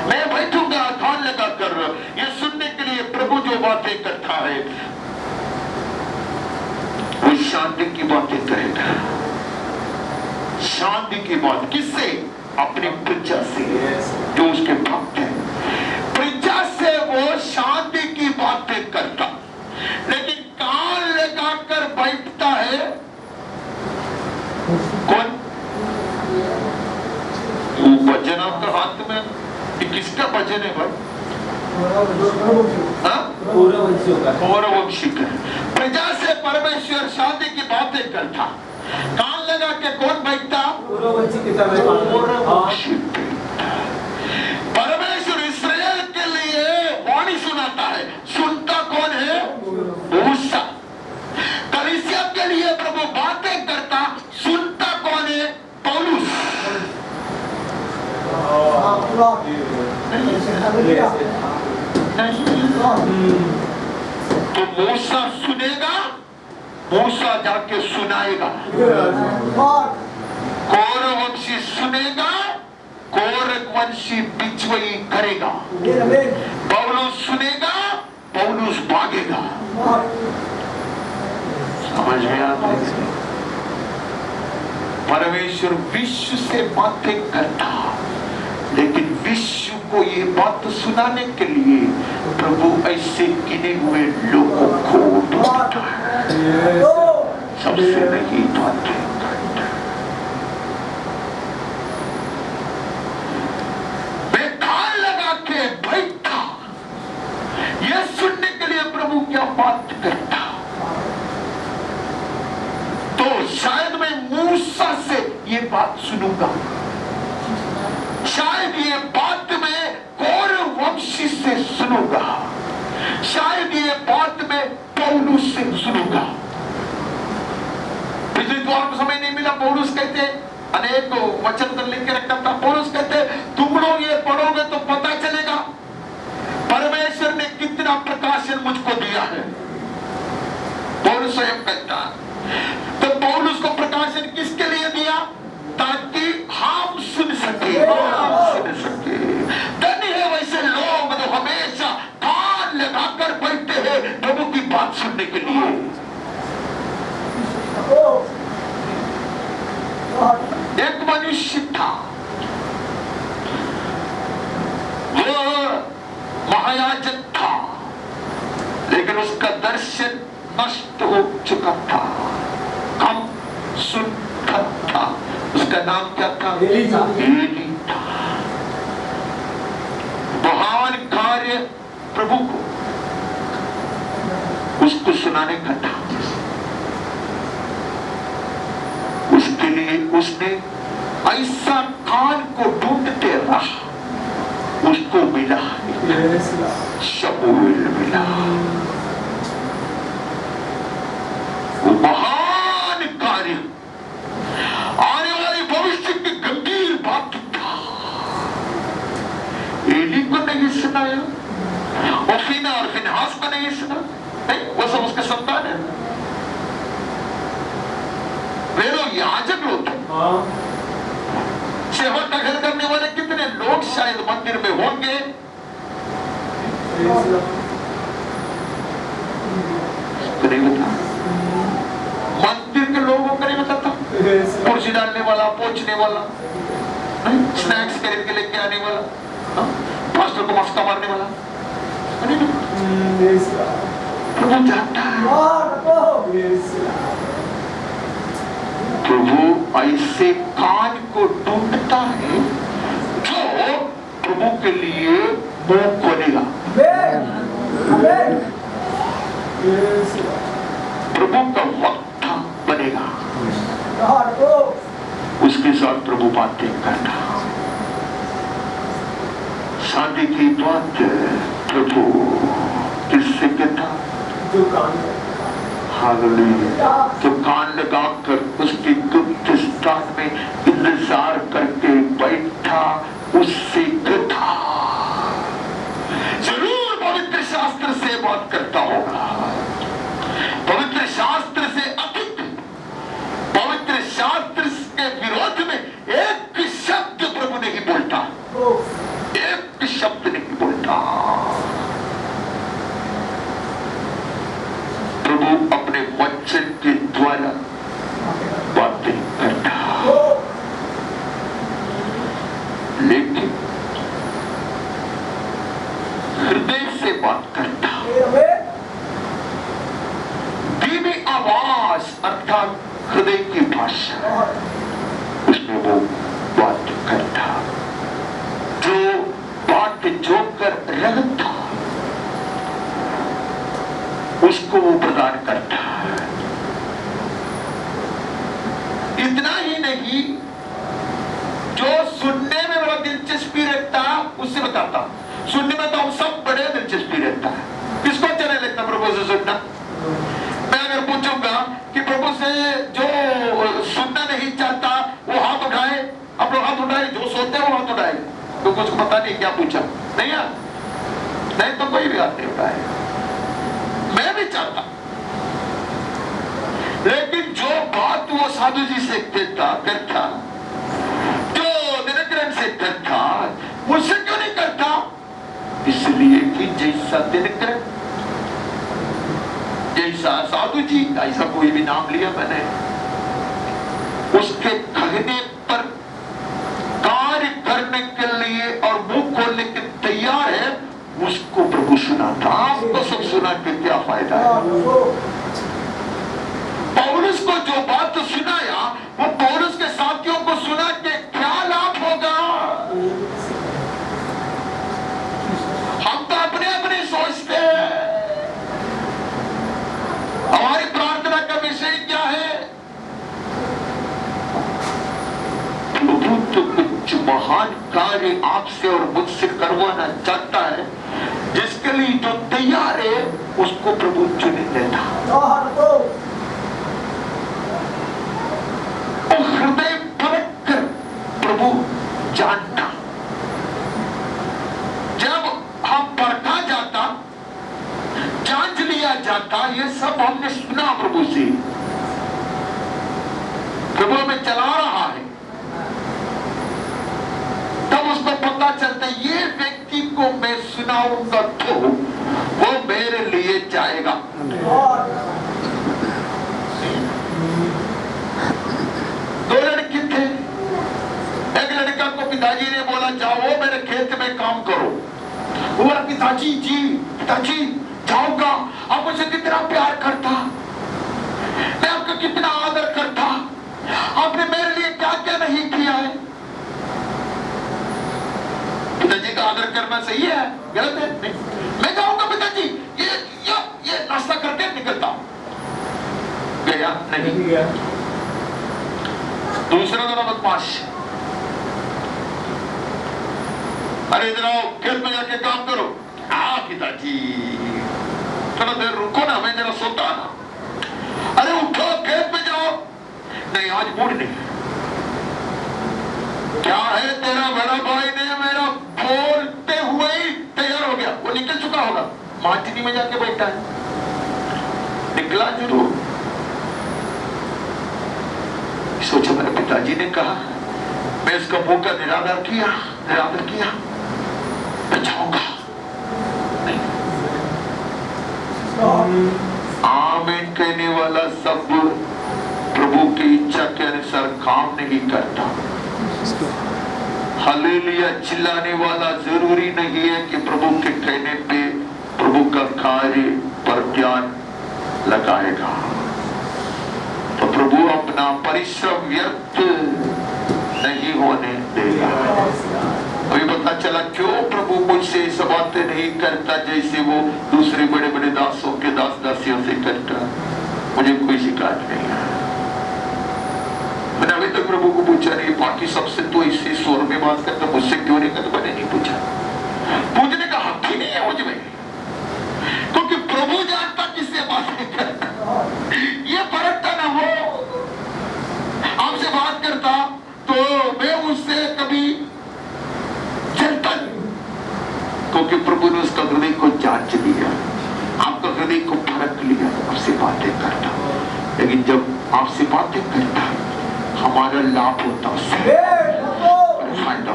मैं बैठूंगा कान लगाकर ये सुनने के लिए प्रभु जो बातें करता है वो शांति की बातें करेगा। शांति की बात किससे? अपनी प्रजा से, जो उसके भक्त है। प्रजा से वो शांति की बातें करता, लेकिन कान लगाकर बैठता है कौन? वो भजन आपका हाथ में, किसका भजन है भाई? पौरवंशी का। प्रजा से परमेश्वर शांति की बातें करता, कान लगा के कौन बैठता? परमेश्वर इस्राएल के लिए वाणी सुनाता है, सुनता कौन है? मूसा। कलीसिया के लिए प्रभु बातें करता, सुनता कौन है? पौलुस। तो मूसा सुनेगा, मूसा जाके सुनाएगा। कौरवंशी सुनेगा, कौरवंशी बिचवई करेगा। पौलुस सुनेगा, पौलुस भागेगा। समझ में आता है? परमेश्वर विश्व से बातें करता, लेकिन विश्व को ये बात सुनाने के लिए प्रभु ऐसे गिने हुए लोगों को ढूंढता है, सबसे नहीं बातें करता। मैं कान लगा के बैठा, ये सुनने के लिए प्रभु क्या बात करता। तो शायद मैं मूसा से ये बात सुनूंगा, शायद ये बात में कौरवंशी से सुनूंगा, शायद ये बात में पौलुस से सुनूंगा। पिछले द्वार में समय नहीं मिला, पौलुस कहते अनेक वचन तो लिख के रखता था। पौलुस कहते तुम लोग ये पढ़ोगे तो पता चलेगा परमेश्वर ने कितना प्रकाशन मुझको दिया है। पौलुस स्वयं कहता, तो पौलुस को प्रकाशन किसके लिए दिया? ताकि हम सुन सके, सुन सके। धन्य है वैसे लोग जो हमेशा कान लगाकर बैठते हैं प्रभु की बात सुनने के लिए। एक मनुष्य था, वो महायाजक था, लेकिन उसका दर्शन नष्ट हो चुका था, कम सुनता था। उसका नाम क्या था? एली था। महान कार्य प्रभु को उसको सुनाने का था। उसके लिए उसने ऐसा कान को ढूंढते रहा, उसको मिला, शमूएल मिला। वो महान कार्य, आने वाले भविष्य की गंभीर बात था। एली को नहीं सुनाया, ओफीना और फिनहास को नहीं सुना, नहीं, वो सब उसके संतान है। वे लोग याजक लोग थे। सेवा का घर करने वाले कितने लोग शायद मंदिर में होंगे, तो नहीं बता। मंदिर के लोगों को नहीं बताता, कुर्सी डालने वाला, पोंछने वाला, स्नैक्स खरीद के लेके आने वाला, पास्टर को मस्का मारने वाला, प्रभु जानता है। प्रभु ऐसे कान को ढूंढता है जो प्रभु के लिए मुंह खोलेगा। प्रभु का वक्त बनेगा, उसके साथ प्रभु बातें करना। शादी की बात प्रभु किससे कहता? हालेलुया। तो कान लगाकर उसके गुप्त स्थान में इंतजार करके बैठा, उससे कथा जरूर पवित्र शास्त्र से बात करता होगा। पवित्र शास्त्र से अधिक पवित्र शास्त्र के विरोध में एक शब्द प्रभु नहीं बोलता, एक शब्द नहीं बोलता। प्रभु अपने वचन के द्वारा बातें करता, लेकिन हृदय से बात करता। धीमी आवाज अर्थात हृदय की भाषा, उसमें वो बात करता। जो बात जो कर रहता उसको वो प्रदान करता। इतना ही नहीं, जो सुनने में बड़ा दिलचस्पी रखता उससे बताता। सुनने में तो हम सब बड़े दिलचस्पी रहता है, किसको अच्छा नहीं लगता प्रभु से सुनना? मैं अगर पूछूंगा कि प्रभु से जो सुनना नहीं चाहता वो हाथ उठाए, आप लोग हाथ उठाए, जो सोते हैं वो हाथ उठाए। तो कुछ पता नहीं क्या पूछा, नहीं है, नहीं तो कोई भी हाथ नहीं उठाए। मैं भी चाहता, लेकिन जो बात वो साधु जी से करता, जो दिनकरण से करता, मुझसे क्यों नहीं करता? इसलिए कि जैसा दिनकरण, जैसा साधु जी, ऐसा कोई भी नाम लिया मैंने, उसके कहने पर कार्य करने के लिए और मुंह खोलने के तैयार है, उसको प्रभु सुनाता। आपको सब सुना के क्या फायदा है? पौलुस को जो बात सुनाया, वो पौलुस के साथियों को सुना के क्या लाभ होगा? हम तो अपने अपने सोचते हैं। हमारी प्रार्थना का विषय क्या है? प्रभु तो कुछ महान कार्य आपसे और मुझसे करवाना चाहता है, जिसके लिए जो तैयार है उसको प्रभु चुन लेता। और हृदय परख कर प्रभु जानता। जब हम परखा जाता, जांच लिया जाता, ये सब हमने सुना प्रभु से, प्रभु हमें चला रहा है, तब उसको पता चलता है ये व्यक्ति को मैं सुनाऊंगा तो वो मेरे लिए जाएगा। दो लड़के थे, एक लड़का को पिताजी ने बोला जाओ मेरे खेत में काम करो। वो बोला पिताजी जाऊंगा, आप मुझे कितना प्यार करता, मैं आपका कितना आदर करता, आपने मेरे लिए क्या क्या नहीं किया है। पिताजी का आदर करना सही है, गलत है? नहीं, मैं जाऊंगा नहीं। ठीक है। दूसरा जरा बदमाश, अरे इधर आओ, खेत में जाके काम करो। हाँ पिताजी, थोड़ा देर रुको ना, मैं जरा सोता ना। अरे उठो, खेत में जाओ। नहीं, आज मूड नहीं। क्या है, तेरा बड़ा भाई ने मेरा बोलते हुए ही तैयार हो गया, वो निकल चुका होगा, मार्टिनी में जाके बैठा है, निकला जरूर। सोचो, मेरे पिताजी ने कहा, मैं इसका मुंह का निरादर किया, मैं जाऊंगा नहीं। आमीन कहने वाला सब प्रभु की इच्छा के अनुसार काम नहीं करता। हालेलुया चिल्लाने वाला जरूरी नहीं है कि प्रभु के कहने पे प्रभु का कार्य पर ध्यान लगाएगा। तो प्रभु अपना परिश्रम व्यर्थ नहीं होने देगा। अभी पता चला क्यों प्रभु मुझसे सब बातें नहीं करता जैसे वो दूसरे बड़े बड़े दासों के दास दासियों से करता। मुझे कोई शिकायत नहीं है। मैंने अभी तक प्रभु को पूछा नहीं, बाकी सबसे तो इसी स्वर में बात करता, मुझसे क्यों नहीं करता, मैंने नहीं पूछा। पूछने का हक ही नहीं है मुझ में, क्योंकि प्रभु जानता किससे बातें करता। ये परखता ना हो, आपसे बात करता तो मैं उससे कभी चलता नहीं, क्योंकि प्रभु ने उसका हृदय को जांच लिया, आपका हृदय को परख लिया, आपसे बातें करता। लेकिन जब आपसे बातें करता हमारा लाभ होता, उससे फायदा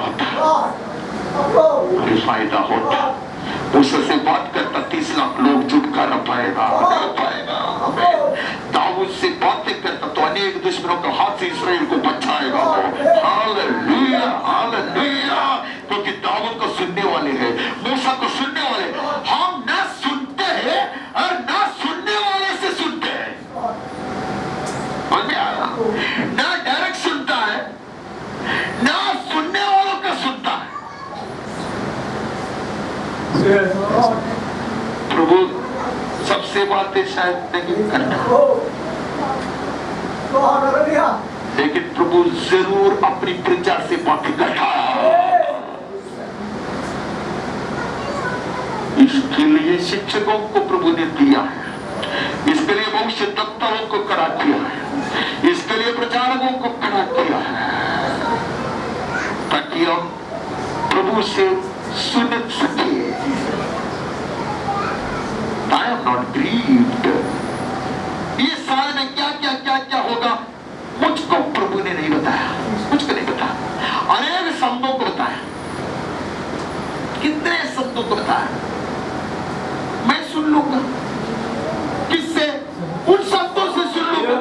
होता। उससे बात करता 30 लाख लोग छुटकारा पाएगा। दाऊद से बातें करता तो अनेक दुश्मनों के हाथ से इस्राएल को बचाएगा। हालेलुया, हालेलुया, क्योंकि दाऊद को सुनने वाले हैं, मूसा को सुनने वाले। हम ना सुनते हैं और ना सुनने वाले से सुनते हैं, ना डायरेक्ट सुनता है ना सुनने वालों का सुनता है। प्रभु सबसे बातें शायद नहीं करता, लेकिन प्रभु जरूर अपनी प्रजा से बातें करता है। इसके लिए शिक्षकों को प्रभु ने दिया है, इसके लिए भविष्यद्वक्ताओं को खड़ा किया है, इसके लिए प्रचारकों को खड़ा किया है, ताकि हम प्रभु से सुन सके। I am not grieved। ये साल में क्या होगा मुझको प्रभु ने नहीं बताया, मुझको नहीं बताया। अनेक संतों को बताया, कितने संतों को बताया, मैं सुन लूंगा। किससे? उन संतों से सुन लूंगा।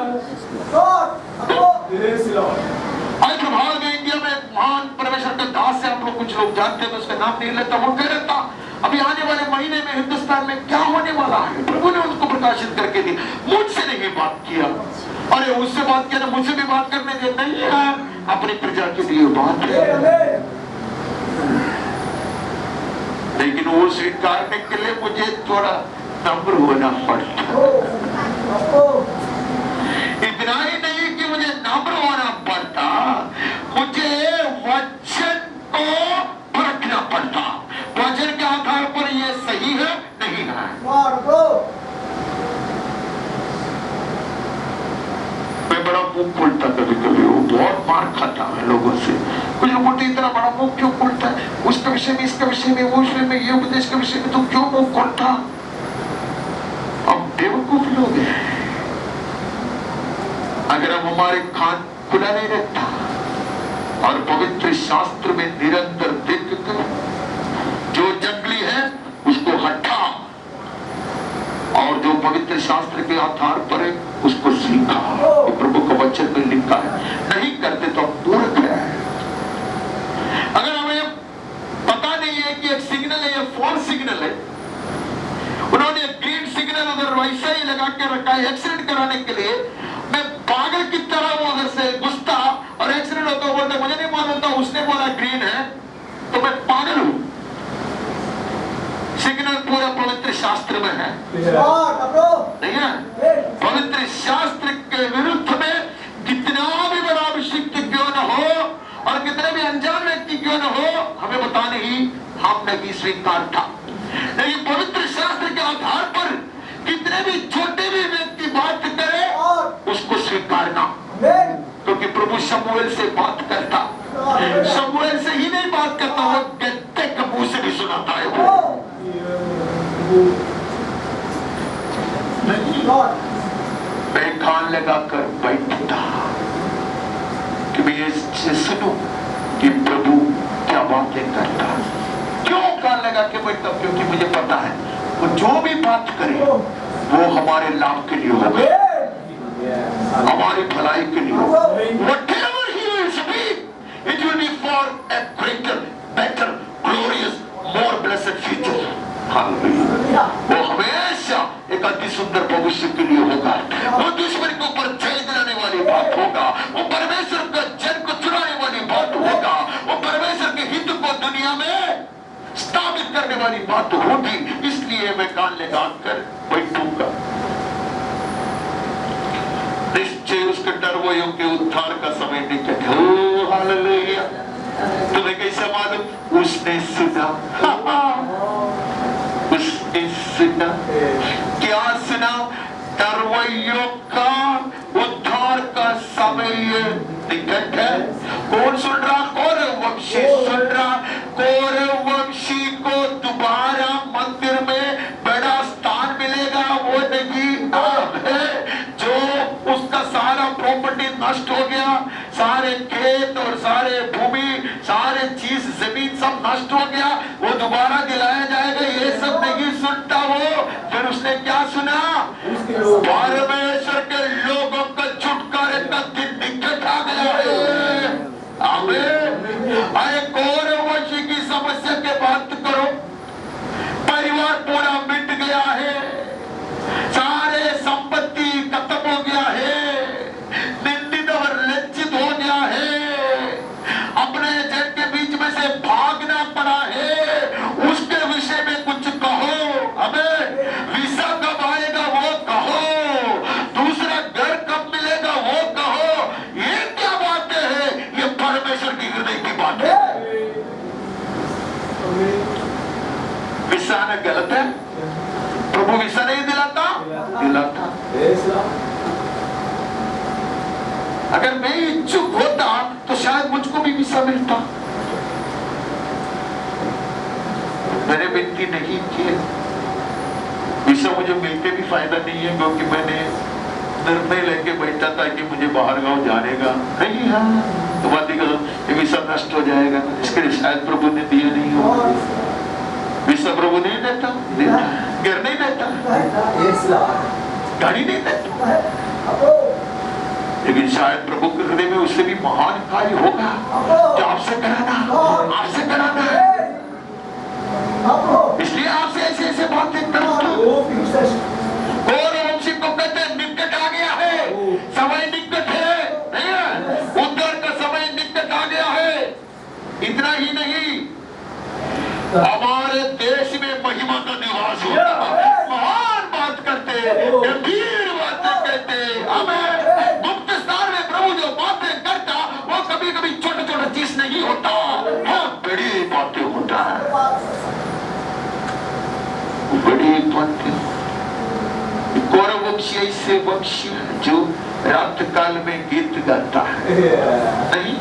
आज भारत में, इंडिया में महान परमेश्वर के दास से आप लोग कुछ लोग जानते हैं, उसका नाम नहीं लेता, वो कह रहता अभी आने वाले महीने में हिंदुस्तान में क्या होने वाला है, प्रभु ने उनको प्रकाशित करके दी। मुझसे नहीं बात किया, अरे उससे बात किया ना, मुझसे भी बात करने दे। नहीं है, अपनी प्रजा के लिए बात है, लेकिन वो स्वीकारने के लिए मुझे थोड़ा नम्र होना पड़ता। इतना ही नहीं कि मुझे नम्र होना पड़ता, मुझे वचन को परखना पड़ता, वचन के आधार पर ये सही है नहीं है। मैं बड़ा मुंह खोलता कभी कभी, वो बहुत मार खाता है लोगों से। कुछ लोग बोलते इतना बड़ा मुंह क्यों खोलता है, उसके विषय में, इसके विषय में, वो विषय में, ये उपदेश के विषय में तुम क्यों मुंह खोलता। अब बेवकूफ लोग हैं। अगर हम हमारे कान खुला नहीं रहता और पवित्र शास्त्र में निरंतर देखकर जो जंगली है उसको हटा, और जो पवित्र शास्त्र के आधार पर है उसको सीखा। ये प्रभु का वचन में लिखा है, नहीं करते तो हम मूर्ख हैं। अगर हमें पता नहीं है कि एक सिग्नल है, ये 4 सिग्नल है, उन्होंने एक ग्रीन सिग्नल उधर वैसा ही लगा के रखा है एक्सीडेंट कराने के लिए। मैं पागल की तरह वो उधर से घुसता और एक्सीडेंट होता, बोलते मुझे नहीं मालूम था, उसने बोला ग्रीन है तो मैं पागल हूं। सिग्नल पूरा पवित्र शास्त्र में है, नहीं है? पवित्र शास्त्र के विरुद्ध में कितना भी बड़ा अभिषिक्त क्यों न हो और कितने भी अनजान व्यक्ति क्यों न हो, हमें बताने ही हमने भी स्वीकार था। लेकिन पवित्र शास्त्र के आधार पर कितने भी छोटे भी व्यक्ति बात करे उसको स्वीकारना, क्योंकि प्रभु शमूएल से बात करता, शमूएल से ही नहीं बात करता, वो गद्दे के मुंह से भी सुनाता है वो। मैं कान लगाकर बैठता कि मैं ये सुनूं कि प्रभु क्या बातें करता। क्यों कान लगा के बैठता? क्योंकि मुझे पता है वो जो भी बात करे वो हमारे लाभ के लिए होगा, हमारी भलाई के लिए होगा। Whatever he will speak, it will be for a greater, better, glorious, more blessed future. Hallelujah. वो हमेशा एक अति सुंदर भविष्य के लिए होगा। वो दुश्मन के ऊपर जय दिलाने वाली बात होगा, वो परमेश्वर का जन को चुराने वाली बात होगा, वो परमेश्वर के हित को दुनिया में स्थापित करने वाली बात होगी। इसलिए मैं कान लगाकर बैठूंगा। निश्चय उसके डरवों के उद्धार का समय निकट है। ओ हालेलुया। तुम्हें कैसे मालूम? उसने सुना। उसने सुना। क्या सुना? डरवों का उद्धार का समय निकट है। कौन सुन रहा? कौरव वंशी सुन रहा। कौरव वंशी को दोबारा मंदिर में बड़ा स्थान मिलेगा वो नहीं है। जो उसका सारा प्रॉपर्टी नष्ट हो गया, सारे खेत और सारे भूमि, सारे चीज जमीन सब नष्ट हो गया, वो दोबारा दिलाया जाएगा। ये सब नहीं सुनता वो। फिर उसने क्या सुना? परमेश्वर के लोगों का छुटकारे का दिन निकट आ गया है। आमीन। आए कौरव वंशी की समस्या के बात करो। परिवार पूरा मिट गया है, सारे संपत्ति खत्म हो गया है, निंदित और लज्जित हो गया है, अपने जन के बीच में से भागना पड़ा है। उसके विषय में कुछ कहो। हमें वीसा कब आएगा वो कहो, दूसरा घर कब मिलेगा वो कहो। ये क्या बातें हैं? ये परमेश्वर की हृदय की बात है। वीसा आना गलत है? प्रभु वीसा नहीं दिलाता? दिलाता। अगर मैं इच्छुक होता तो शायद मुझको भी वीसा मिलता। मैंने विनती नहीं की। वीसा मुझे मिलते भी फायदा नहीं है, क्योंकि मैंने निर्णय लेके बैठा था कि मुझे बाहर गांव जाने का नहीं है। तो बात ये वीसा नष्ट हो जाएगा, इसके लिए शायद प्रभु ने दिया नहीं होगा। वीसा प्रभु नहीं देता, घर नहीं देता, गाड़ी नहीं देता, लेकिन शायद प्रभु के हृदय में उससे भी महान कार्य होगा जो आपसे कराना है। इसलिए आपसे ऐसे ऐसे बातें करता। कौरव को कहते हैं निकट आ गया है, समय निकट है, नहीं है? उद्धार का समय निकट आ गया है। इतना ही नहीं, हमारे देश में महिमा का निवास होता है। महान बात करते, गंभीर बातें कहते। हमें गुप्त स्थान में प्रभु जो बातें करता वो कभी कभी छोटा छोटा चीज नहीं होता, बहुत बड़ी बातें होता है। बड़ी बातें। कौरव वंशी ऐसे वंशी जो रात काल में गीत गाता है, नहीं?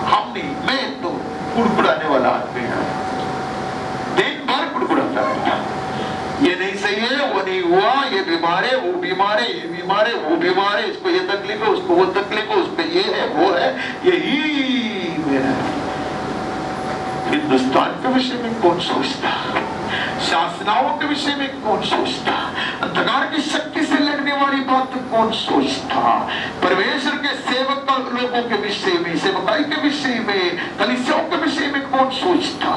हम नहीं, मैं तो कुड़कुड़ाने वाला आदमी है, दिन भर कुड़कुड़ाता है। ये नहीं सही है, वो नहीं हुआ, ये बीमार है, वो बीमार है, ये बीमार है, वो बीमार है, इसको ये तकलीफ है, उसको वो तकलीफ है, उसको ये है, वो है। यही मेरा हिंदुस्तान के विषय में कौन सोचता? शासनाओं के विषय में कौन सोचता? अंधकार की शक्ति से लड़ने वाली बात कौन सोचता? परमेश्वर के सेवक लोगों के विषय में, सेवकाई के विषय में, कलीसियाओं के विषय में कौन सोचता?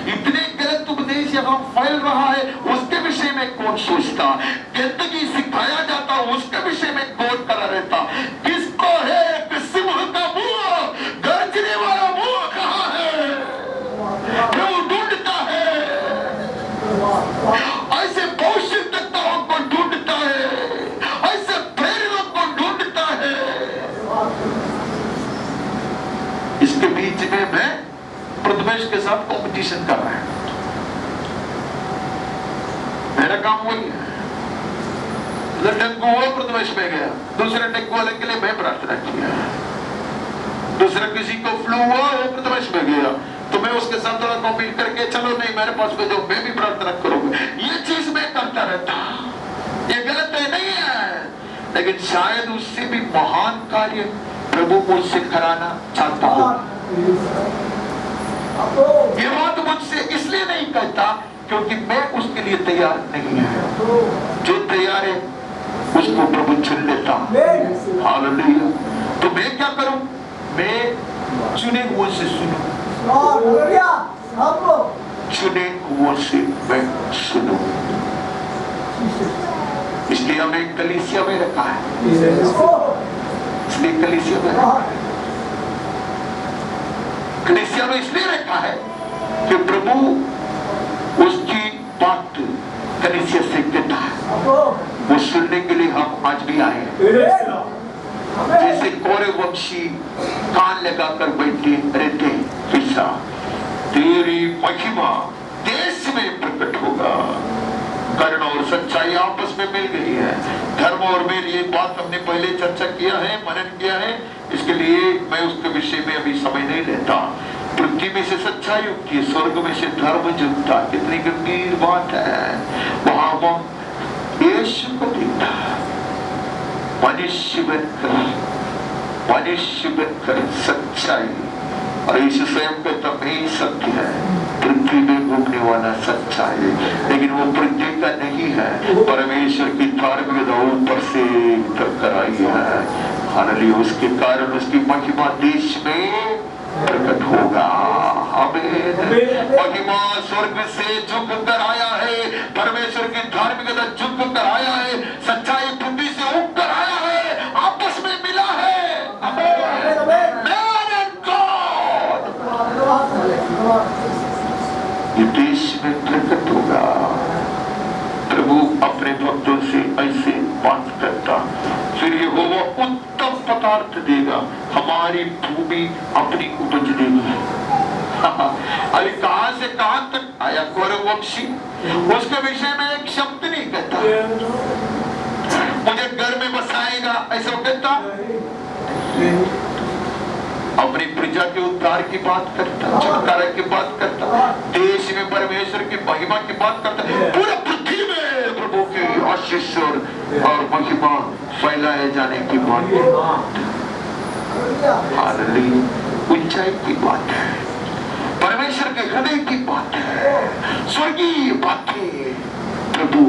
इतने गलत उपदेश यहाँ फैल रहा है, उसके विषय में कौन सोचता? गंदगी सिखाया जाता, उसके विषय में कौन करा रहता? किसको है सिंह का मुंह, गर्जने वाला मुंह कहाँ है? उसके साथ कंपटीशन कर रहा है। मेरा काम वही है। डेंगू हुआ प्रथमेश में गया, दूसरे डेंगू वाले के लिए मैं प्रार्थना किया, दूसरा किसी को फ्लू हुआ वो प्रथमेश में गया, तो मैं उसके साथ थोड़ा कॉम्पीट करके चलो नहीं मेरे पास को जो मैं भी प्रार्थना करूंगा। ये चीज मैं करता रहता, ये गलत है नहीं है, लेकिन शायद उससे भी महान कार्य प्रभु मुझसे कराना चाहता हूँ। ये बात मुझसे इसलिए नहीं कहता क्योंकि मैं उसके लिए तैयार नहीं है, जो तैयार है उसको प्रभु चुन लेता। हालेलुया। तो मैं क्या करूं? मैं चुने हुए से सुनूं, चुने हुए से मैं सुनूं। इसलिए हमें कलीसिया में रखा है, इसलिए कलीसिया में रखा है, कलीसिया में इसलिए रखा है कि प्रभु उसकी बात कलीसिया से कहता है, वो सुनने के लिए हम आज भी आए हैं। जैसे कोरे वंशी कान लगाकर बैठे रहते हिस्सा, तेरी महिमा देश में प्रकट होगा। करुणा और सच्चाई आपस में मिल गई है। धर्म और मेल, ये बात हमने पहले चर्चा किया है, मनन किया है, इसके लिए मैं उसके विषय में अभी समय नहीं लेता। पृथ्वी में से सच्चाई उगती है, स्वर्ग में से धर्म जुगता। कितनी गंभीर बात है। वहां वो यीशु को देखता, मनुष्य बनकर सच्चाई, और यीशु स्वयं कहता मैं ही सत्य है, पृथ्वी में घूमने वाला सच्चाई, लेकिन वो पृथ्वी का नहीं है, परमेश्वर की धार्मिकता ऊपर से टक्कर आई है। हालेलुया। उसके कारण उसकी महिमा देश में प्रकट होगा। आमीन। महिमा स्वर्ग से झुक कर आया है, परमेश्वर की धार्मिकता झुक कर आया है, सच्चाई पृथ्वी से उग कर आया है, आपस में मिला है। ये देश में प्रकट होगा। प्रभु अपने भक्तों से ऐसे बात करता, फिर ये होगा उत्तम पदार्थ देगा, हमारी भूमि अपनी उपज देगी। अभी कहां से कहां तक आया कोरवंशी, उसके विषय में एक शब्द नहीं कहता, मुझे घर में बसाएगा ऐसा कहता, अपनी प्रजा के उद्धार की बात करता, छुटकारा की बात करता, देश में परमेश्वर की महिमा की बात करता, पूरे पृथ्वी में प्रभु की आशीष और महिमा फैलाए जाने की बात करता। हालेलुया। ऊंचाई की बात है, परमेश्वर के हृदय की बात है, स्वर्गीय बातें प्रभु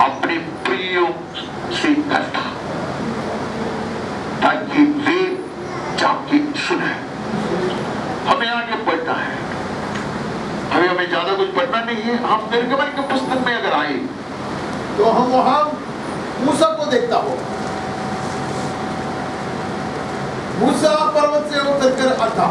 अपने प्रियों से करता, ताकि वे जाके सुने। हमें आगे बढ़ना है, हमें ज्यादा कुछ बढ़ना नहीं है। हम निर्गमन के पुस्तक में अगर आए तो हम वहां मूसा को देखता हो, मूसा पर्वत से उतर कर आता,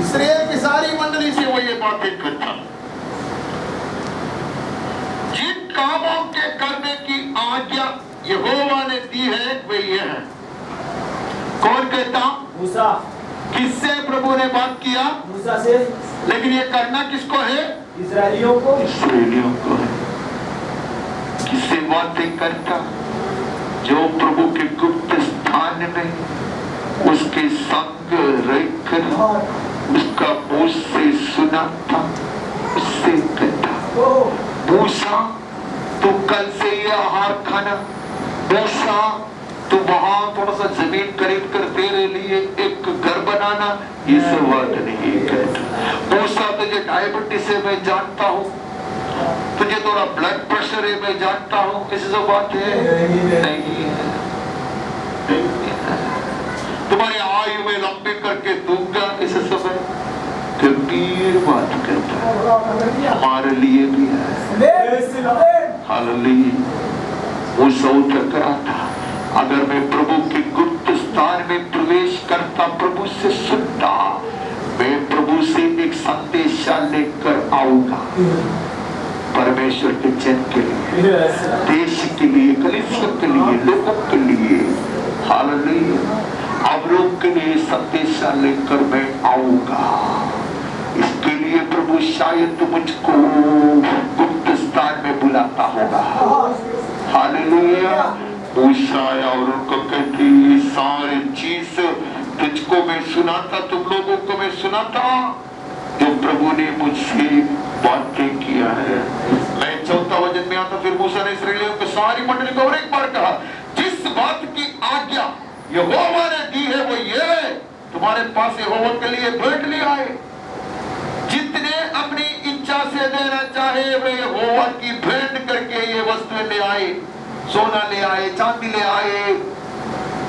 इस्राएल की सारी मंडली से वो ये बातें करता, जिन कामों के करने की आज्ञा यहोवा ने दी है वे ये है। कौन कहता? मूसा। किससे प्रभु ने बात किया? मूसा से। लेकिन ये करना किसको है? इस्राएलियों को। इस्राएलियों को है। किससे बातें करता? जो प्रभु के गुप्त स्थान में उसके संग रहकर उसका मुंह से सुना था, उससे कहता, मूसा तू कल से ये आहार खाना, मूसा तू वहां थोड़ा सा जमीन खरीद कर तेरे लिए एक घर बनाना, ये सब बात नहीं करता। मूसा तुझे डायबिटीज है मैं जानता हूँ, तुझे थोड़ा ब्लड प्रेशर है मैं जानता हूँ, ऐसी सब बात है नहीं है। तुम्हारी आयु में लंबी करके दूंगा, ऐसे सब है। गंभीर बात करता है, हमारे लिए भी है। हालेलुया। मूसा उतर कर आता, अगर मैं प्रभु के गुप्त स्थान में प्रवेश करता, प्रभु से सुनता, मैं प्रभु से एक संदेशा लेकर आऊंगा, परमेश्वर के जन के लिए, देश के लिए, कलीसिया के लिए, लोगों के लिए हालेलुया। अब लोग के लिए संदेशा लेकर मैं आऊंगा, इसके लिए प्रभु शायद मुझको गुप्त स्थान में बुलाता होगा। हालेलुया। मूसा आया और उनको कहती, ये सारी चीज तुझको मैं सुनाता, तुम लोगों को मैं सुनाता जो प्रभु ने मुझसे बातें किया है। मैं 4वां वचन में आता, फिर मूसा ने इस्राएलियों को सारी मंडली को और एक बार कहा, जिस बात की आज्ञा यहोवा ने दी है वो ये है, तुम्हारे पास यहोवा के लिए भेंट ले आए। जितने अपनी इच्छा से देना चाहे वे यहोवा की भेंट करके ये वस्तुएं ले आए, सोना ले आए, चांदी ले आए।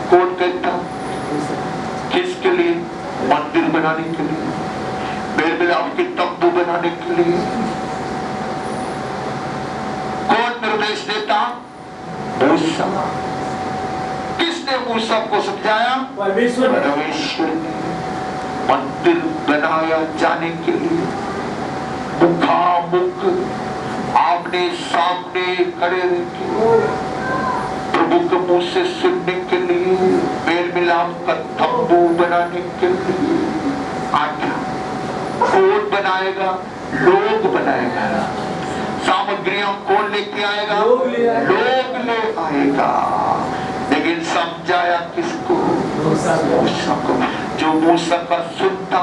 कौन कहता? किसके लिए? मंदिर बनाने के लिए, मेल मिलाप के तंबू बनाने के लिए। कौन निर्देश देता? मूसा। किसने मूसा को समझाया? परमेश्वर ने। परमेश्वर ने मंदिर बनाया जाने के लिए, मुखामुख आमने सामने खड़े रहकर प्रभु के मुंह से सुनने के लिए, मेल मिलाप का तंबू बनाने के लिए आज्ञा। कौन बनाएगा? लोग बनाएगा। सामग्रियां कौन लेके आएगा? लोग ले आएगा। लेकिन समझाया किसको? मूसा को। जो मूसा का सुनता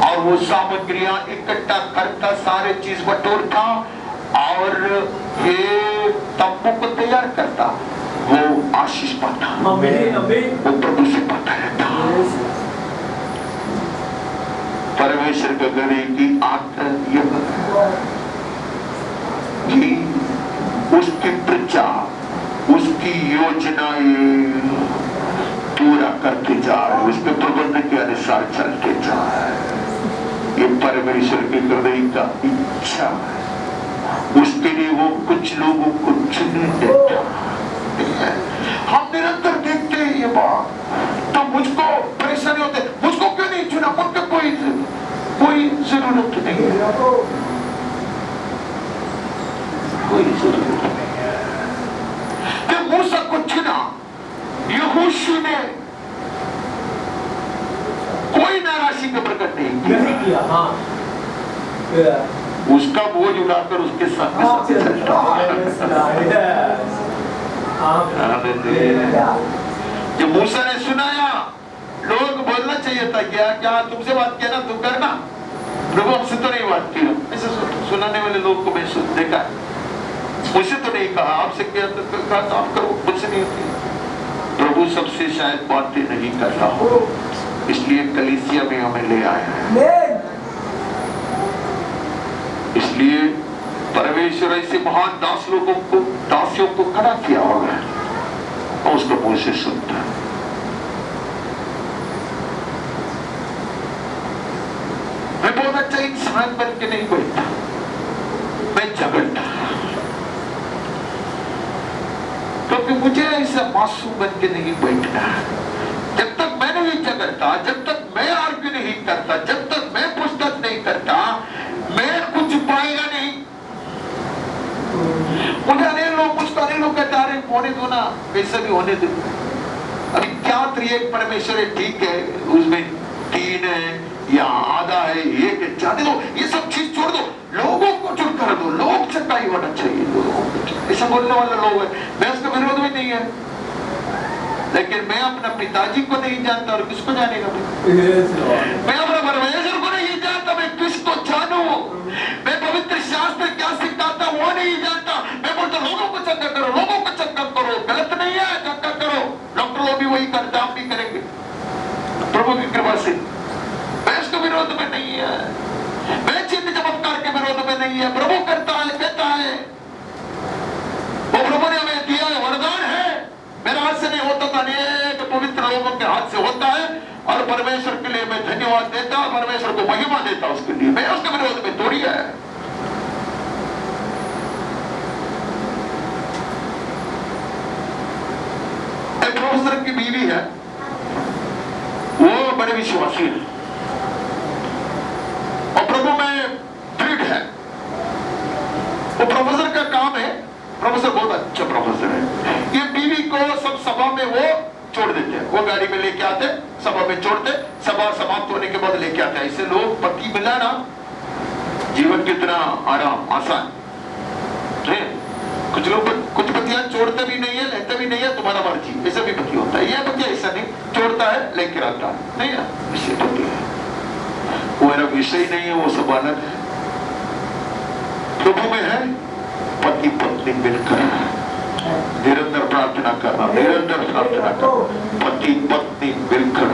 और वो सामग्रियां इकट्ठा करता, सारे चीज बटोरता और ये तंबू को तैयार करता, वो आशीष पाता, वो प्रभु से पाता रहता। परमेश्वर के गले की आदत यह है कि उसकी प्रजा, उसकी योजनाएं पूरा करते जाए, उसके प्रबंध के अनुसार चलते जाए। ये परमेश्वर के हृदय का इच्छा है। उसके लिए वो कुछ लोगों को चुने देता है। हम निरंतर देखते हैं ये बात, तो मुझको परेशानी होते, मुझको क्यों नहीं चुना? उनका कोई जरूरत नहीं है, कोई जरूरत नहीं है। जब मूसा को चुना यहोशू ने कोई नाराजगी का प्रकट नहीं किया। हाँ। उसका बोझ उड़ाकर उसके साथ चलता। जब मूसा ने सुनाया, लोग बोलना चाहिए था, क्या क्या तुमसे बात किया ना, तुम करना, प्रभु हमसे तो नहीं बात की। ऐसे सुनाने वाले लोग को मैं देखा है, मुझसे तो नहीं कहा, आपसे किया तो कहा तो आप करो, मुझसे नहीं होती। प्रभु सबसे शायद बातें नहीं करता हो, इसलिए कलीसिया में हमें ले आया है। इसलिए परमेश्वर ऐसे महान दास लोगों को, दासियों को खड़ा किया होगा और उसको मुंह से सुनता है। मैं बहुत अच्छा इंसान बन के नहीं बैठता, मैं झगड़ता, क्योंकि मुझे ऐसा मासूम बन के नहीं बैठना। जब तक मैं नहीं झगड़ता, जब तक मैं आर्ग्यू नहीं करता, जब तक मैं पुस्तक नहीं करता, मैं कुछ पाएगा नहीं। मुझको अनेक लोग कहते हैं, होने दो ना, कैसे भी होने दो। अभी क्या त्रिएक परमेश्वर है, ठीक है, उसमें 3 है या आधा है, 1 है, जाने दो, ये सब चीज छोड़ दो, लोगों को चुप कर दो, लोग चक्काई होना चाहिए। ऐसा बोलने वाला लोग है, मैं उसके विरोध में नहीं है, लेकिन मैं अपना पिताजी को नहीं जानता और किसको जानेगा? मैं अपना परमेश्वर को नहीं जानता, मैं किसको जानू? मैं पवित्र शास्त्र क्या सिखाता वो नहीं जानता। मैं बोलता लोगों को चक्का करो, लोगों को चक्का करो, गलत नहीं है, चक्का करो। डॉक्टर लोग भी वही करते, आप भी करेंगे प्रभु की कृपा से। मैं उसके विरोध में नहीं है, मैं चिन्ह चमत्कार के विरोध में नहीं है। प्रभु करता है, कहता है, वो प्रभु ने हमें दिया है, वरदान है। मेरे हाथ से नहीं होता था, अनेक पवित्र लोगों के हाथ से होता है, और परमेश्वर के लिए मैं धन्यवाद देता, परमेश्वर को महिमा देता उसके लिए। मैं उसके विरोध में थोड़ी है। एक प्रोफेसर की बीवी है, वो बड़े विश्वासी है और प्रभु में दृढ़ है। वो प्रोफेसर का काम है, प्रोफेसर बहुत अच्छा प्रोफेसर है। ये बीवी को सब सभा में वो वो गाड़ी में लेके आते, सभा में छोड़ते, सभा समाप्त होने के बाद लेके आते। ऐसे लोग पति मिला ना, जीवन कितना आराम आसान है। कुछ लोग कुछ पतियां छोड़ते भी नहीं है, लेते भी नहीं है, तुम्हारा मर्जी, ऐसा भी पति होता है। यह पति ऐसा नहीं, छोड़ता है लेके आता है, नहीं है, विषय पति है। वो मेरा विषय नहीं है, वो सब अलग है। प्रभु में है पति पत्नी मिलकर निरंतर प्रार्थना करना, निरंतर प्रार्थना करना, पति पत्नी मिलकर।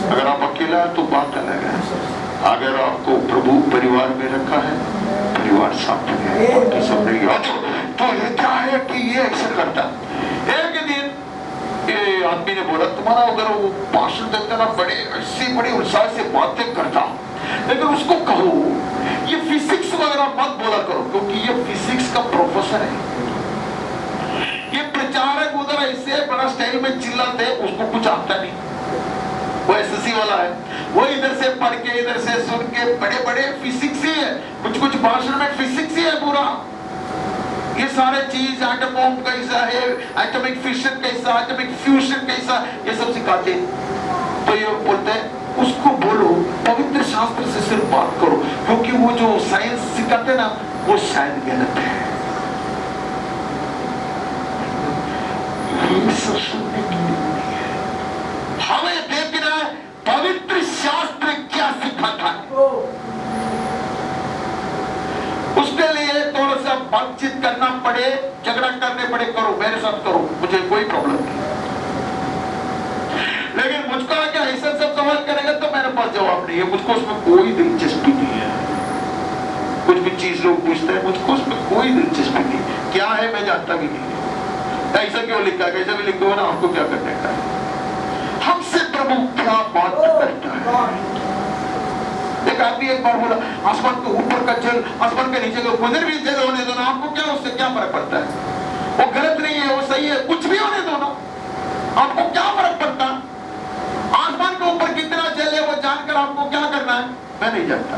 अगर आप अकेला है तो बात अलग है, अगर आपको प्रभु परिवार में रखा है, परिवार साथ में है, बाकी सब नहीं है। तो ये क्या है कि ये ऐसा करता। एक दिन ये आदमी ने बोला, तुम्हारा अगर वो भाषण देता ना, बड़े ऐसे बड़े उत्साह से बातें करता, लेकिन उसको कहो ये फिजिक्स वगैरह मत बोला करो, क्योंकि ये फिजिक्स का प्रोफेसर है। ये प्रचारक उधर ऐसे बड़ा स्टाइल में चिल्लाते, उसको कुछ आता नहीं, वो एसएससी वाला है, वो इधर से पढ़ के इधर से सुन के बड़े बड़े फिजिक्स ही है, कुछ भाषण में फिजिक्स ही है पूरा। ये सारे चीज एटम बॉम्ब कैसा है, एटॉमिक फिशन कैसा, एटॉमिक फ्यूजन कैसा, ये सब सिखाते। तो ये बोलते हैं उसको बोलो पवित्र शास्त्र से सिर्फ बात करो, क्योंकि वो जो साइंस सिखाते ना वो शायद गलत है। ये सब सुनने की नहीं है, हमें देखना है पवित्र शास्त्र क्या सिखाता है। उसके लिए थोड़ा सा बातचीत करना पड़े, झगड़ा करने पड़े, करो, मेरे साथ करो, मुझे कोई प्रॉब्लम नहीं। लेकिन मुझको क्या ऐसा सब सवाल करेगा तो मेरे पास जवाब नहीं है, मुझको उसमें कोई दिलचस्पी नहीं है। कुछ भी चीज लोग पूछते हैं, मुझको उसमें कोई दिलचस्पी नहीं, क्या है मैं जानता भी नहीं है। ऐसा क्यों लिखा है, कैसा भी लिखो ना, आपको क्या करने का है। हमसे प्रभु क्या बात करता है। एक आदमी एक बार बोला, आसमान के ऊपर का जल आसमान के नीचे का उधर भी जल होने दो ना, आपको क्या उससे क्या फर्क पड़ता है। वो गलत नहीं है, वो सही है, कुछ भी होने दो ना, आपको क्या फर्क पड़ता है। आसमान के ऊपर कितना जल है वो जानकर आपको क्या करना है, मैं नहीं जानता।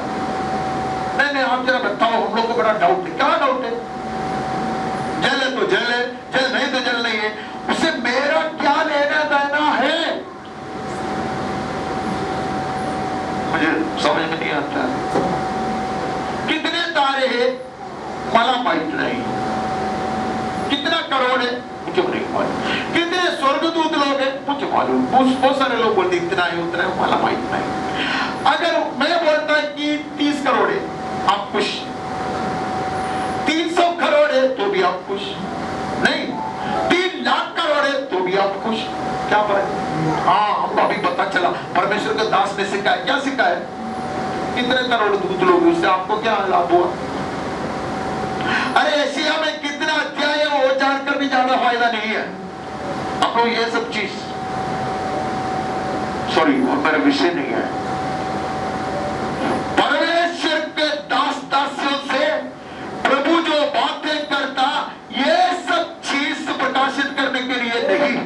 नहीं आप जरा बताओ, हम लोग को बड़ा डाउट है। क्या डाउट है? जल है तो जल है, जल नहीं तो जल नहीं है, उससे मेरा क्या लेना देना है, मुझे समझ में नहीं आता। कितने तारे हैं मला माहित नहीं, कितना करोड़ है मुझे नहीं मालूम, कितने स्वर्गदूत लोग हैं मुझे मालूम, बहुत सारे लोग बोलते इतना है उतना है, मला माहित नहीं। अगर मैं बोलता कि 30 करोड़ है, आप खुश, 300 करोड़ है तो भी आप खुश नहीं, 3 लाख करोड़ है तो भी आप खुश, क्या फर्क। हाँ हमको अभी पता चला परमेश्वर के दास ने सिखाया, क्या सिखाया, कितने करोड़ दूत लोग, उससे आपको क्या लाभ हुआ। अरे एशिया में कितना अध्याय है वो जानकर भी ज्यादा फायदा नहीं है आपको। ये सब चीज सॉरी वो मेरा विषय नहीं है। परमेश्वर के दास दासियों से प्रभु जो बातें करता, ये सब चीज प्रकाशित करने के लिए नहीं,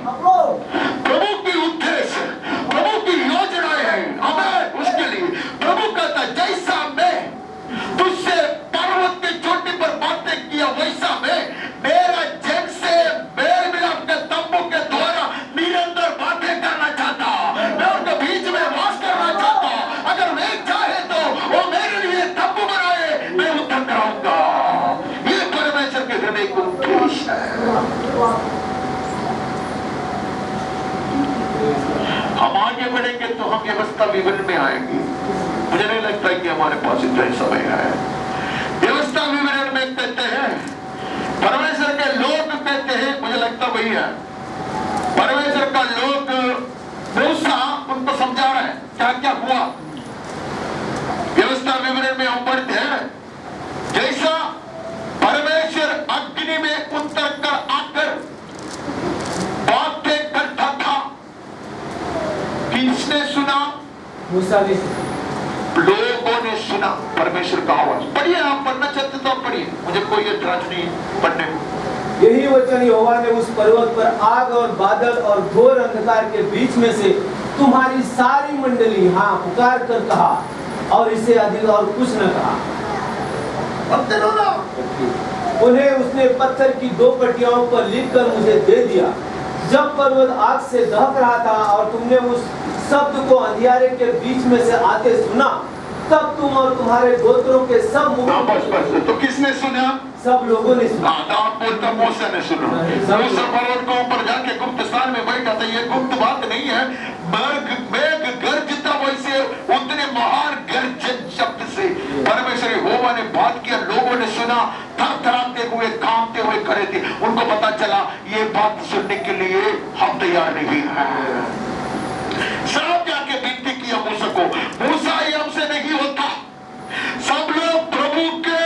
प्रभु की उद्देश्य, प्रभु की योजनाएं हैं हमें, उसके लिए प्रभु कहता जैसा मैं तुझसे पर्वत की चोटी पर बातें किया, वैसा मैं मेरा जन से मेल मिलाप के तंबू के द्वारा निरंतर बातें करना चाहता, मैं उनके बीच में वास करना चाहता। अगर मैं चाहे तो वो मेरे लिए तंबू बनाए, मैं उद्धार कराऊंगा। ये परमेश्वर के हृदय का उद्देश्य है। हम आगे बढ़ेंगे तो हम व्यवस्था विवरण में आएंगे। मुझे नहीं लगता कि हमारे पास इतना समय है। व्यवस्था विवरण में कहते हैं, परमेश्वर के लोग कहते हैं, मुझे लगता वही है, परमेश्वर का लोग मूसा उनको समझा रहा है क्या क्या हुआ। व्यवस्था विवरण में हम पढ़ते हैं, जैसा परमेश्वर अग्नि में उतर कर आकर बातें करता था, किसने सुना, मूसा ने, लोगों ने सुना परमेश्वर का आवाज। पढ़िए, आप पढ़ना चाहते तो आप पढ़िए, मुझे कोई एतराज नहीं है पढ़ने को। यही वचन यहोवा ने उस पर्वत पर आग और बादल और घोर अंधकार के बीच में से तुम्हारी सारी मंडली हाँ पुकार कर कहा, और इससे अधिक और कुछ न कहा। अब चलो ना, उन्हें उसने पत्थर की 2 पटियाओं पर लिखकर मुझे दे दिया, जब पर्वत आग से दहक रहा था और तुमने उस शब्द को अंधियारे के बीच में से आते सुना, तब तुम और तुम्हारे गोत्रों के सब मुख्य तो किसने सुना? सब लोगों ने सुना। आप बोलता मूसा ने सुना। मूसा पर्वत के ऊपर जाके गुप्त स्थान में बैठा था। ये गुप्त बात नहीं है। मेघ गर्जता वैसे उतने महान गर्जन शब्द से परमेश्वर यहोवा ने बात किया। लोगों ने सुना, थरथराते हुए कांपते हुए खड़े थे। उनको पता चला ये बात सुनने के लिए हम तैयार नहीं है। सब जाके विनती किया मूसा को, मूसा ये हमसे नहीं होता। सब लोग प्रभु के